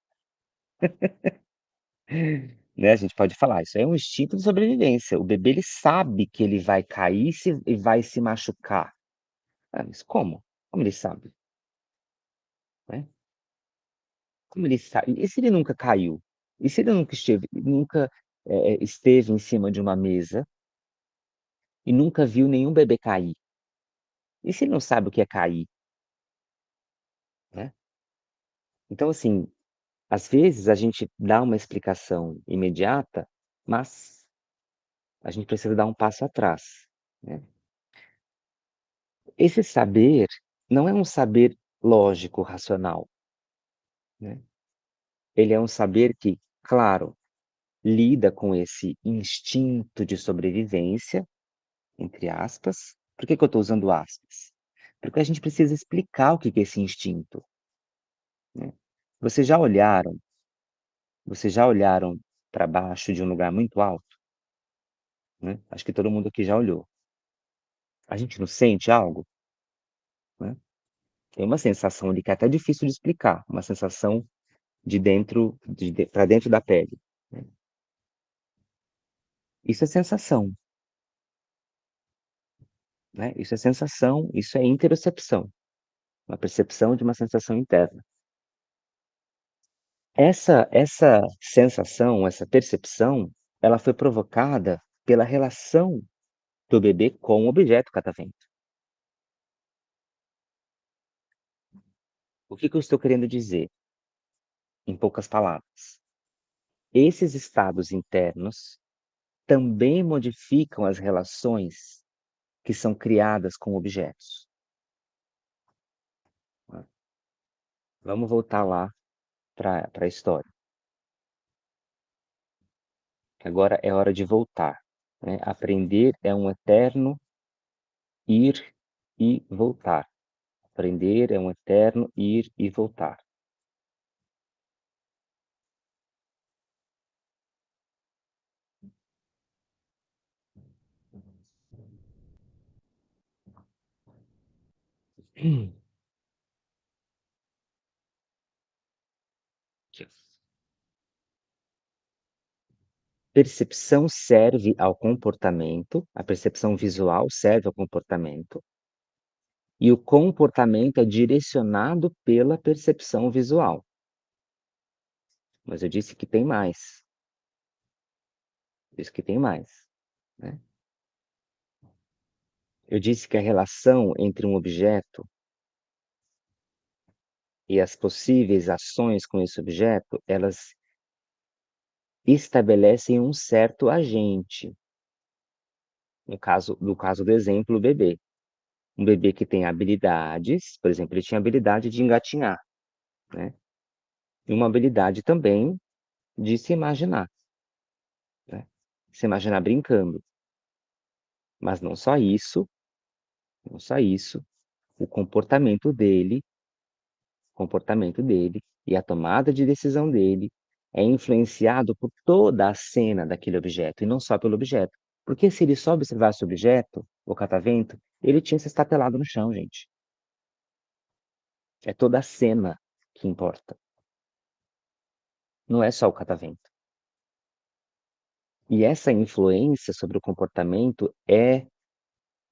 né, a gente pode falar: "Isso aí é um instinto de sobrevivência, o bebê ele sabe que ele vai cair e vai se machucar". Ah, mas como? Como ele sabe, né? Como ele sabe? E se ele nunca caiu? E se ele nunca, esteve em cima de uma mesa e nunca viu nenhum bebê cair? E se ele não sabe o que é cair, né? Então, assim, às vezes a gente dá uma explicação imediata, mas a gente precisa dar um passo atrás, né. Esse saber não é um saber lógico, racional, né. Ele é um saber que, claro, lida com esse instinto de sobrevivência, entre aspas. Por que que eu estou usando aspas? Porque a gente precisa explicar o que que é esse instinto, né. Vocês já olharam vocês já olharam para baixo de um lugar muito alto, né? Acho que todo mundo aqui já olhou. A gente não sente algo, né? Tem uma sensação ali que é até difícil de explicar, uma sensação de dentro para dentro da pele, né. Isso é sensação, né, isso é sensação, isso é interocepção, uma percepção de uma sensação interna. Essa sensação, essa percepção, ela foi provocada pela relação do bebê com o objeto catavento. O que que eu estou querendo dizer, em poucas palavras? Esses estados internos também modificam as relações que são criadas com objetos, né. Vamos voltar lá para a história, que agora é hora de voltar, né. Aprender é um eterno ir e voltar. Aprender é um eterno ir e voltar. Percepção serve ao comportamento, a percepção visual serve ao comportamento, e o comportamento é direcionado pela percepção visual. Mas eu disse que tem mais, disse que tem mais, né. Eu disse que a relação entre um objeto e as possíveis ações com esse objeto, elas estabelecem um certo agente, no caso do exemplo, o bebê. Um bebê que tem habilidades, por exemplo, ele tinha habilidade de engatinhar, né, e uma habilidade também de se imaginar, né, se imaginar brincando. Mas não só isso, o comportamento dele e a tomada de decisão dele é influenciado por toda a cena daquele objeto e não só pelo objeto. Porque se ele só observasse o objeto, o catavento, ele tinha se estatelado no chão, gente. É toda a cena que importa, não é só o catavento. E essa influência sobre o comportamento é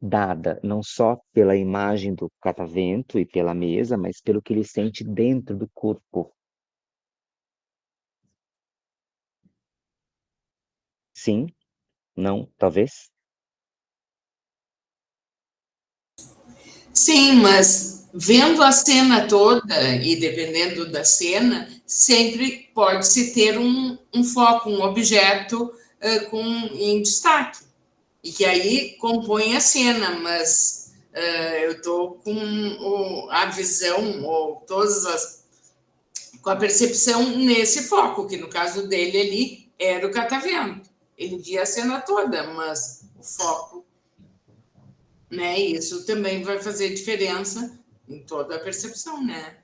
dada não só pela imagem do catavento e pela mesa, mas pelo que ele sente dentro do corpo. Sim, não, talvez? Sim, mas vendo a cena toda e dependendo da cena, sempre pode-se ter um foco, um objeto em destaque, e que aí compõe a cena, mas eu estou com a visão, ou com a percepção nesse foco, que no caso dele ali era o catavento. Ele via a cena toda, mas o foco, né? Isso também vai fazer diferença em toda a percepção, né?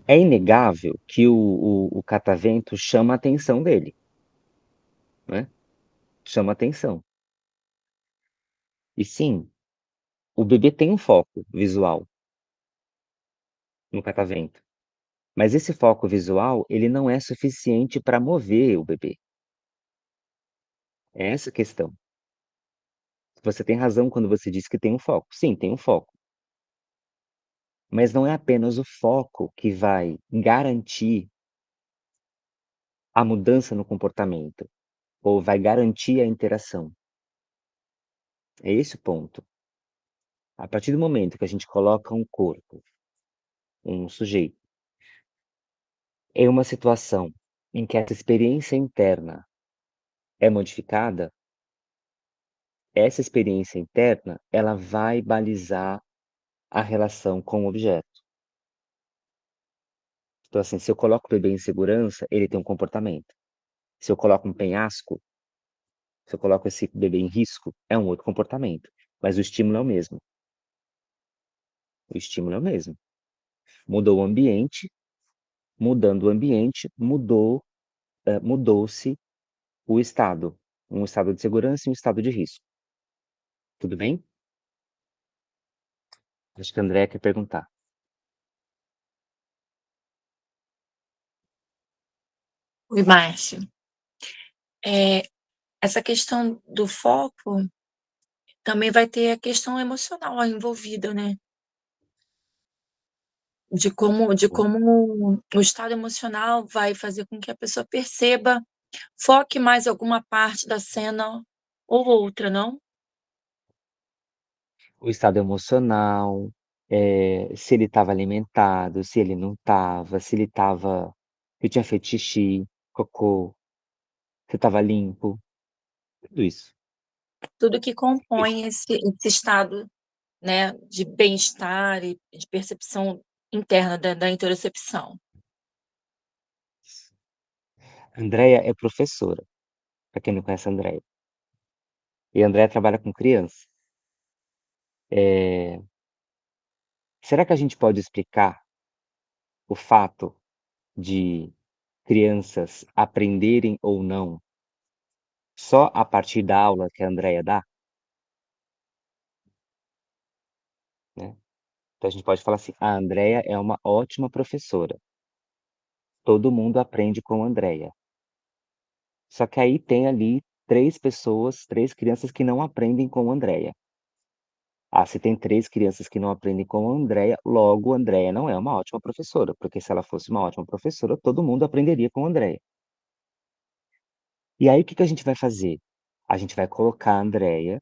É inegável que o catavento chama a atenção dele, né, chama atenção. E sim, o bebê tem um foco visual no catavento, mas esse foco visual, ele não é suficiente para mover o bebê. É essa a questão. Você tem razão quando você diz que tem um foco. Sim, tem um foco. Mas não é apenas o foco que vai garantir a mudança no comportamento, ou vai garantir a interação. É esse o ponto. A partir do momento que a gente coloca um corpo, um sujeito, em uma situação em que essa experiência interna é modificada, essa experiência interna, ela vai balizar a relação com o objeto. Então, assim, se eu coloco o bebê em segurança, ele tem um comportamento. Se eu coloco um penhasco, se eu coloco esse bebê em risco, é um outro comportamento, mas o estímulo é o mesmo. O estímulo é o mesmo. Mudou o ambiente, mudando o ambiente, mudou-se o estado, um estado de segurança e um estado de risco. Tudo bem? Acho que a Andrea quer perguntar. Oi, Márcio. Essa questão do foco também vai ter a questão emocional envolvida, né? De como o estado emocional vai fazer com que a pessoa perceba, foque mais alguma parte da cena ou outra, não? O estado emocional, se ele estava alimentado, se ele não estava, se tinha feito xixi, cocô, se estava limpo, tudo isso. Tudo que Tudo isso. compõe esse estado, né, de bem-estar e de percepção interna da interocepção. Andrea é professora, para quem não conhece a Andrea. E a Andrea trabalha com criança. Será que a gente pode explicar o fato de crianças aprenderem ou não só a partir da aula que a Andrea dá, né? Então a gente pode falar assim: "A Andrea é uma ótima professora. Todo mundo aprende com a Andrea". Só que aí tem ali 3 pessoas, 3 crianças que não aprendem com a Andrea. Ah, se tem 3 crianças que não aprendem com a Andrea, logo a Andrea não é uma ótima professora, porque se ela fosse uma ótima professora, todo mundo aprenderia com a Andrea. E aí o que que a gente vai fazer? A gente vai colocar a Andrea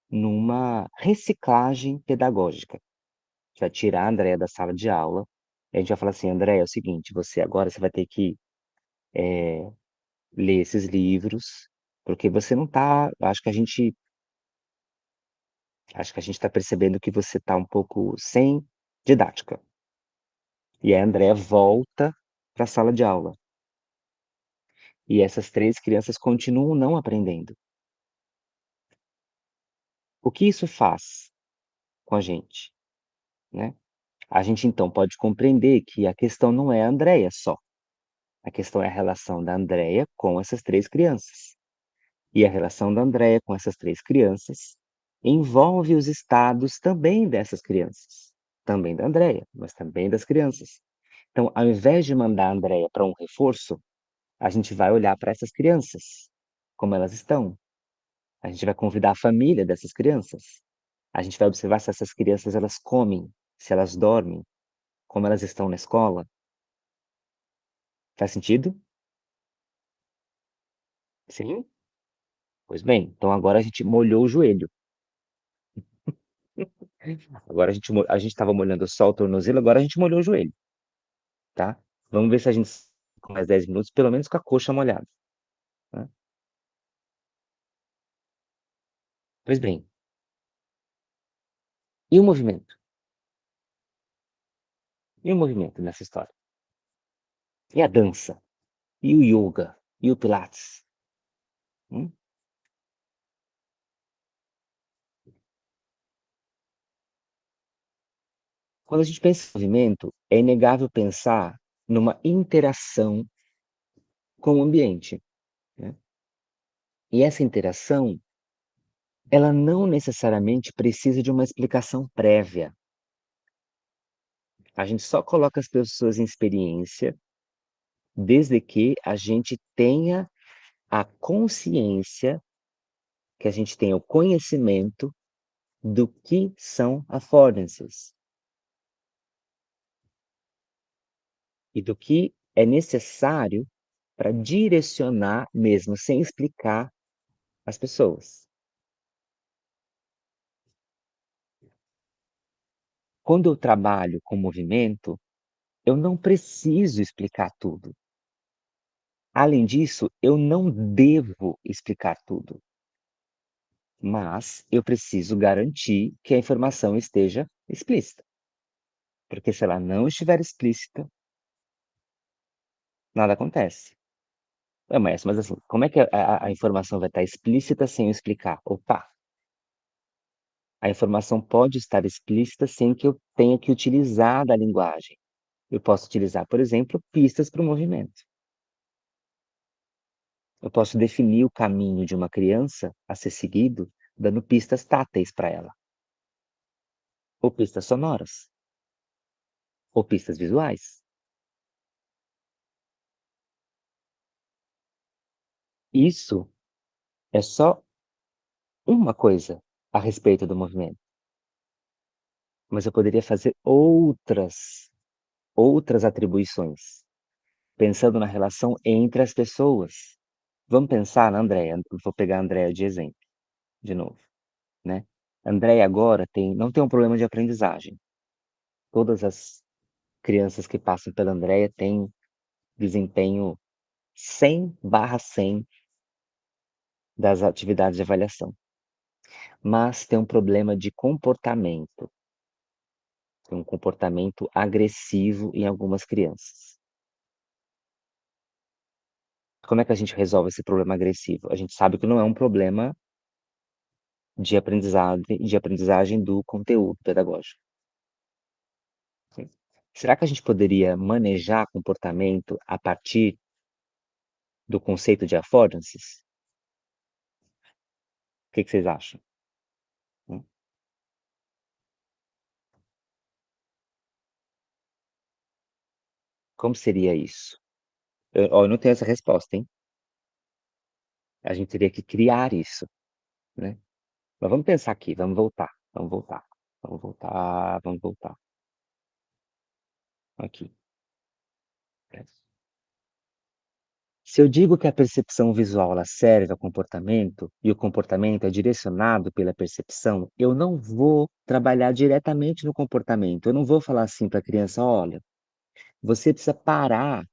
numa reciclagem pedagógica. A gente vai tirar a Andrea da sala de aula, e a gente vai falar assim: "Andrea, é o seguinte, você vai ter que, ler esses livros, porque você não tá acho que a gente tá percebendo que você tá um pouco sem didática". E a Andrea volta para a sala de aula. E essas 3 crianças continuam não aprendendo. O que isso faz com a gente, né? A gente então pode compreender que a questão não é a Andrea só, a questão é a relação da Andrea com essas 3 crianças. E a relação da Andrea com essas 3 crianças envolve os estados também dessas crianças, também da Andrea, mas também das crianças. Então, ao invés de mandar a Andrea para um reforço, a gente vai olhar para essas crianças, como elas estão. A gente vai convidar a família dessas crianças. A gente vai observar se essas crianças elas comem, se elas dormem, como elas estão na escola. Faz sentido? Sim? Pois bem, então agora a gente molhou o joelho. Agora a gente estava molhando só o tornozelo, agora a gente molhou o joelho, tá? Vamos ver se a gente com mais 10 minutos, pelo menos com a coxa molhada, né? Pois bem, e o movimento? E o movimento nessa história? E a dança? E o yoga? E o pilates? Hum? Quando a gente pensa em movimento, é inegável pensar numa interação com o ambiente, né? E essa interação, ela não necessariamente precisa de uma explicação prévia. A gente só coloca as pessoas em experiência desde que a gente tenha a consciência, que a gente tenha o conhecimento do que são affordances e do que é necessário para direcionar, mesmo sem explicar, as pessoas. Quando eu trabalho com movimento, eu não preciso explicar tudo. Além disso, eu não devo explicar tudo, mas eu preciso garantir que a informação esteja explícita, porque se ela não estiver explícita, nada acontece. Ué, mas assim, como é que a informação vai estar explícita sem eu explicar? Opa, a informação pode estar explícita sem que eu tenha que utilizar da linguagem. Eu posso utilizar, por exemplo, pistas para o movimento. Eu posso definir o caminho de uma criança a ser seguido, dando pistas táteis para ela, ou pistas sonoras, ou pistas visuais. Isso é só uma coisa a respeito do movimento, mas eu poderia fazer outras atribuições, pensando na relação entre as pessoas. Vamos pensar na Andréia, vou pegar a Andréia de exemplo, de novo, né. A Andréia agora não tem um problema de aprendizagem. Todas as crianças que passam pela Andréia têm desempenho 100/100 das atividades de avaliação, mas tem um problema de comportamento, tem um comportamento agressivo em algumas crianças. Como é que a gente resolve esse problema agressivo? A gente sabe que não é um problema de aprendizagem do conteúdo pedagógico. Sim. Será que a gente poderia manejar comportamento a partir do conceito de affordances? O que vocês acham? Hum, como seria isso? Eu não tenho essa resposta, hein. A gente teria que criar isso, né. Mas vamos pensar aqui, vamos voltar aqui. Se eu digo que a percepção visual ela serve ao comportamento, e o comportamento é direcionado pela percepção, eu não vou trabalhar diretamente no comportamento, eu não vou falar assim para a criança: "Olha, você precisa parar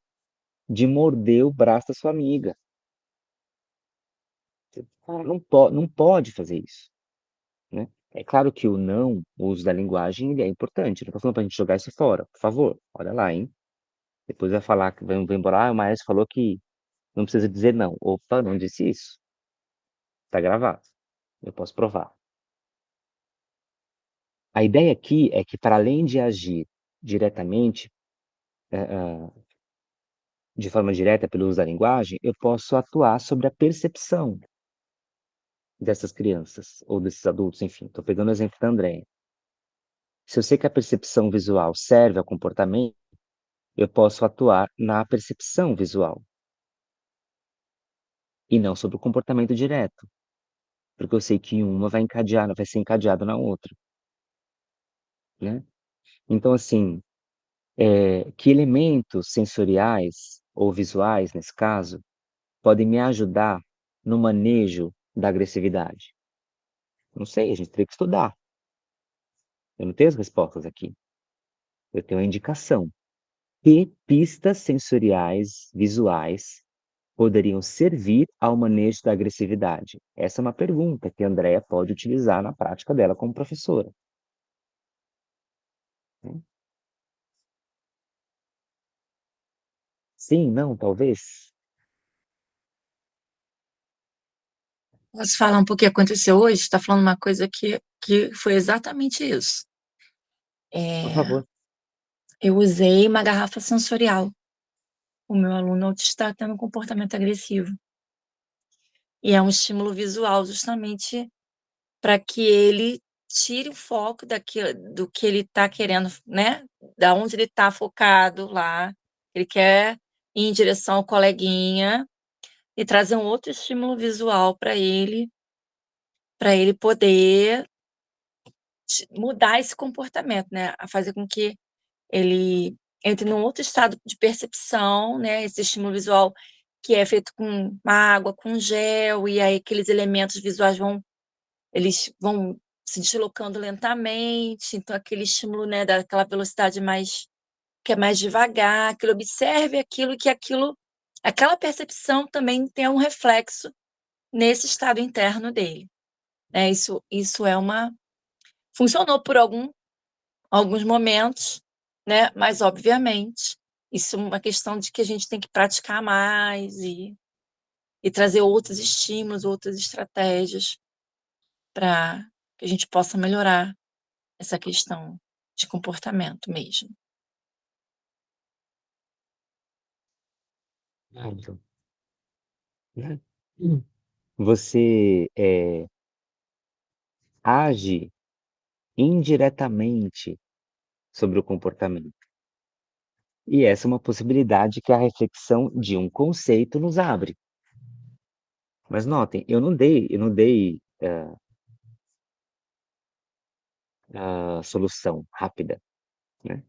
de morder o braço da sua amiga. Você não pode fazer isso", né. É claro que o uso da linguagem ele é importante, não estou falando para a gente jogar isso fora, por favor, olha lá, hein. Depois vai falar que vai embora: "Ah, o maestro falou que não precisa dizer não". Opa, não disse isso, está gravado, eu posso provar. A ideia aqui é que para além de agir diretamente, de forma direta pelo uso da linguagem, eu posso atuar sobre a percepção dessas crianças ou desses adultos, enfim, estou pegando o exemplo da Andréia. Se eu sei que a percepção visual serve ao comportamento, eu posso atuar na percepção visual e não sobre o comportamento direto, porque eu sei que uma vai ser encadeado na outra, né. Então assim, que elementos sensoriais ou visuais, nesse caso, podem me ajudar no manejo da agressividade? Não sei, a gente teria que estudar. Eu não tenho as respostas aqui. Eu tenho a indicação. Que pistas sensoriais, visuais, poderiam servir ao manejo da agressividade? Essa é uma pergunta que a Andrea pode utilizar na prática dela como professora, né. Sim, não, talvez? Posso falar um pouco o que aconteceu hoje? Está falando uma coisa que foi exatamente isso. Por Eh, favor. eu usei uma garrafa sensorial. O meu aluno autista está tendo um comportamento agressivo. E é um estímulo visual, justamente para que ele tire o foco do que ele está querendo, né, da onde ele está focado lá. Ele quer ir em direção ao coleguinha e trazer um outro estímulo visual para ele poder mudar esse comportamento, né, a fazer com que ele entre num outro estado de percepção, né, esse estímulo visual que é feito com água, com gel, e aí aqueles elementos visuais eles vão se deslocando lentamente, então aquele estímulo, né, daquela velocidade mais que é mais devagar, que ele observe aquilo e que aquela percepção também tenha um reflexo nesse estado interno dele, né, isso é uma funcionou por alguns momentos, né, mas obviamente, isso é uma questão de que a gente tem que praticar mais e trazer outros estímulos, outras estratégias para que a gente possa melhorar essa questão de comportamento mesmo. Ah, então. né. Você, age indiretamente sobre o comportamento. E essa é uma possibilidade que a reflexão de um conceito nos abre. Mas notem, eu não dei a solução rápida, né.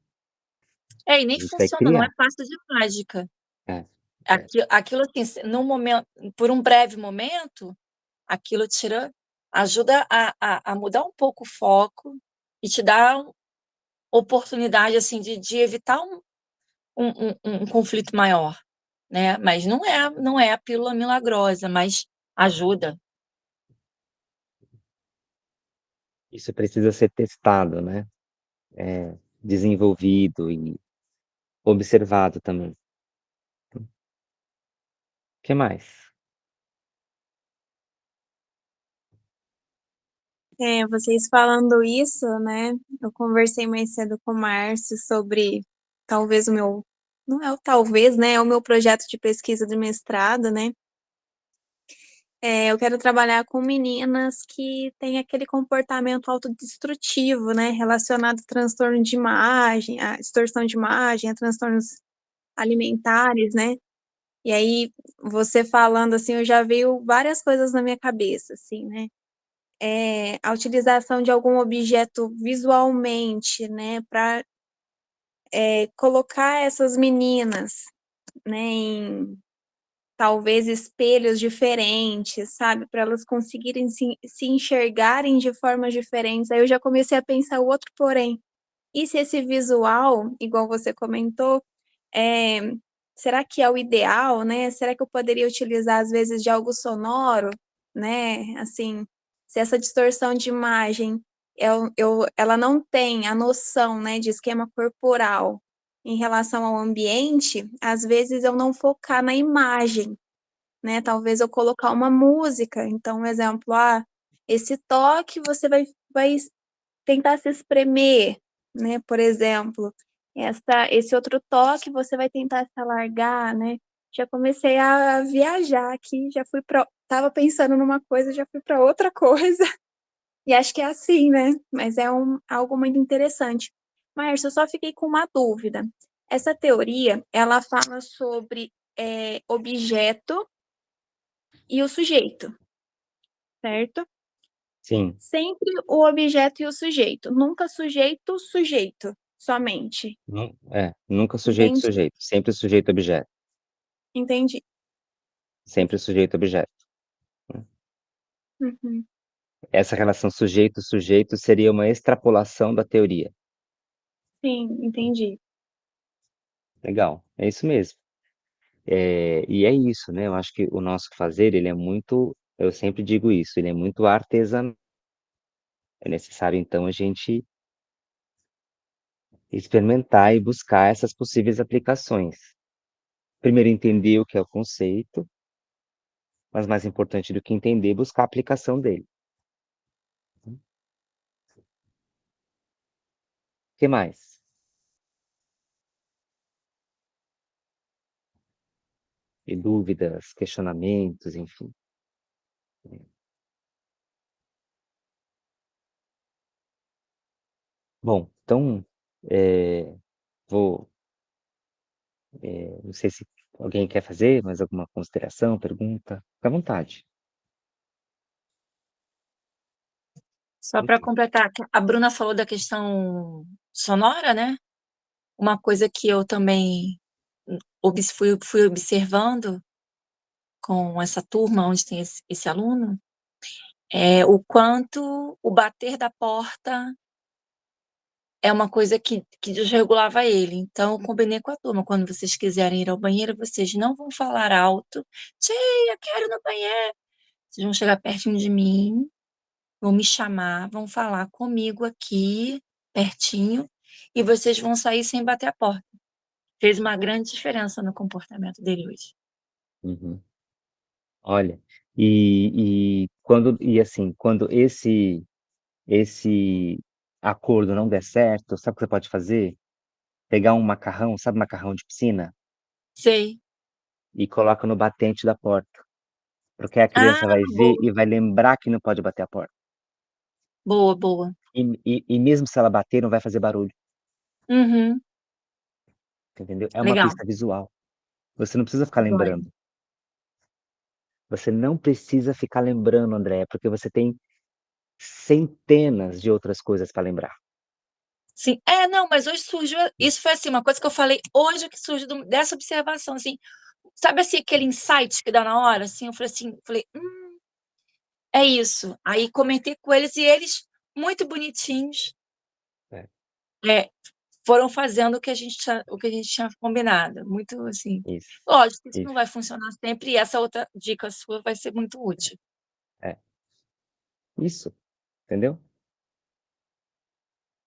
É, e nem A gente vai funciona, não é criar. passe de mágica. É, é. Aquilo assim, se num momento por um breve momento, aquilo tira ajuda a mudar um pouco o foco e te dá oportunidade, assim, de evitar um conflito maior, né, mas não é a pílula milagrosa, mas ajuda. Isso precisa ser testado, né, desenvolvido e observado também. Que mais? Vocês falando isso, né, eu conversei mais cedo com o Márcio sobre talvez o meu não é o talvez, né, é o meu projeto de pesquisa de mestrado, né. Eu quero trabalhar com meninas que têm aquele comportamento autodestrutivo, né, relacionado a transtorno de imagem, a distorção de imagem, a transtornos alimentares, né. E aí, você falando, assim, eu já veio várias coisas na minha cabeça, assim, né. A utilização de algum objeto visualmente, né, pra, colocar essas meninas, né, em talvez espelhos diferentes, sabe, para elas conseguirem se enxergarem de formas diferentes. Aí eu já comecei a pensar o outro porém. E se esse visual, igual você comentou, eh, será que é o ideal, né? Será que eu poderia utilizar, às vezes, de algo sonoro, né? Assim, se essa distorção de imagem, ela não tem a noção, né, de esquema corporal em relação ao ambiente, às vezes eu não focar na imagem, né? Talvez eu colocar uma música. Então, um exemplo, esse toque você vai tentar se espremer, né, por exemplo. Esse outro toque você vai tentar se alargar, né. Já comecei a viajar aqui, já fui pra estava pensando numa coisa, já fui para outra coisa, e acho que é assim, né, mas é algo muito interessante. Márcio, eu só fiquei com uma dúvida. Essa teoria, ela fala sobre, objeto e o sujeito, certo? Sim, Sempre o objeto e o sujeito, nunca sujeito, sujeito, somente. nunca sujeito, Entendi, sujeito, sempre sujeito, objeto, entendi. sempre sujeito, objeto, né. Uhum. Essa relação sujeito-sujeito seria uma extrapolação da teoria. Sim, entendi. Legal, é isso mesmo. E é isso, né, eu acho que o nosso fazer ele é muito eu sempre digo isso, ele é muito artesanal. É necessário então a gente experimentar e buscar essas possíveis aplicações. Primeiro entender o que é o conceito, mas mais importante do que entender, buscar a aplicação dele. Que mais? E dúvidas, questionamentos, enfim. Bom, então, vou não sei se alguém quer fazer mais alguma consideração, pergunta, fica à vontade. Só para completar, a Bruna falou da questão sonora, né, uma coisa que eu também fui observando com essa turma onde tem esse aluno, é o quanto o bater da porta é uma coisa que desregulava ele. Então, eu combinei com a turma, quando vocês quiserem ir ao banheiro, vocês não vão falar alto: "Tia, quero ir no banheiro". Vocês vão chegar pertinho de mim, vão me chamar, vão falar comigo aqui, pertinho, e vocês vão sair sem bater a porta. Fez uma grande diferença no comportamento dele hoje. Uhum. Olha, quando esse acordo não der certo, sabe o que você pode fazer? Pegar um macarrão, sabe macarrão de piscina? Sei. E coloca no batente da porta. porque a Ah, criança vai ver boa, e vai lembrar que não pode bater a porta. boa, boa. E mesmo se ela bater, não vai fazer barulho, Uhum, entendeu? É uma legal, pista visual. Você não precisa ficar joia. lembrando. Você não precisa ficar lembrando, Andréia, porque você tem centenas de outras coisas para lembrar. Sim. É, não, mas hoje surgiu isso foi, assim, uma coisa que eu falei hoje que surgiu dessa observação, assim, sabe, assim, aquele insight que dá na hora, assim? Eu falei assim, é isso. Aí comentei com eles e eles, muito bonitinhos, É, é, foram fazendo o que a gente tinha combinado. Muito, assim, isso, lógico que isso não isso. vai funcionar sempre e essa outra dica sua vai ser muito útil. É, isso, entendeu?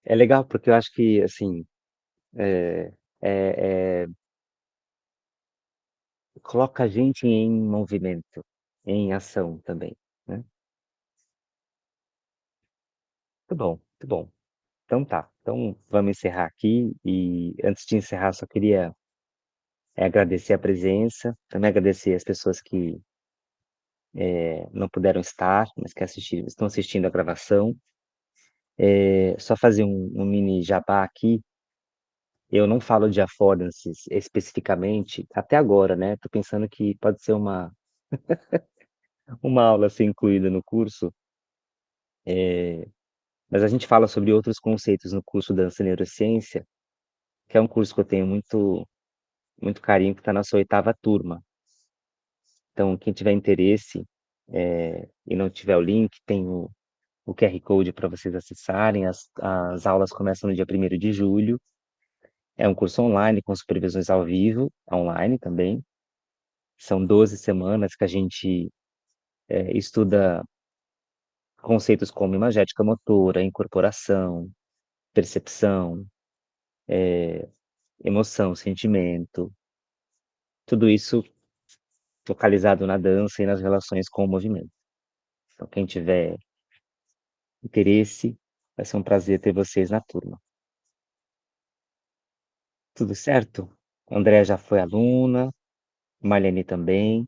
É legal, porque eu acho que, assim, eh eh coloca a gente em movimento, em ação também, né. Muito bom, muito bom. Então tá, então vamos encerrar aqui e antes de encerrar só queria, agradecer a presença, também agradecer as pessoas que, não puderam estar, mas que estão assistindo a gravação. Só fazer um mini jabá aqui, eu não falo de affordances especificamente, até agora, né, tô pensando que pode ser uma aula a ser incluída no curso, mas a gente fala sobre outros conceitos no curso Dança e Neurociência, que é um curso que eu tenho muito carinho, que está na sua 8ª turma. Então quem tiver interesse, e não tiver o link, tem o QR Code para vocês acessarem, as aulas começam no dia 1º de julho, é um curso online com supervisões ao vivo, online também, são 12 semanas que a gente, estuda conceitos como imagética motora, incorporação, percepção, emoção, sentimento, tudo isso focalizado na dança e nas relações com o movimento. Então quem tiver interesse, vai ser um prazer ter vocês na turma. Tudo certo? Andréa já foi aluna, Marlene também.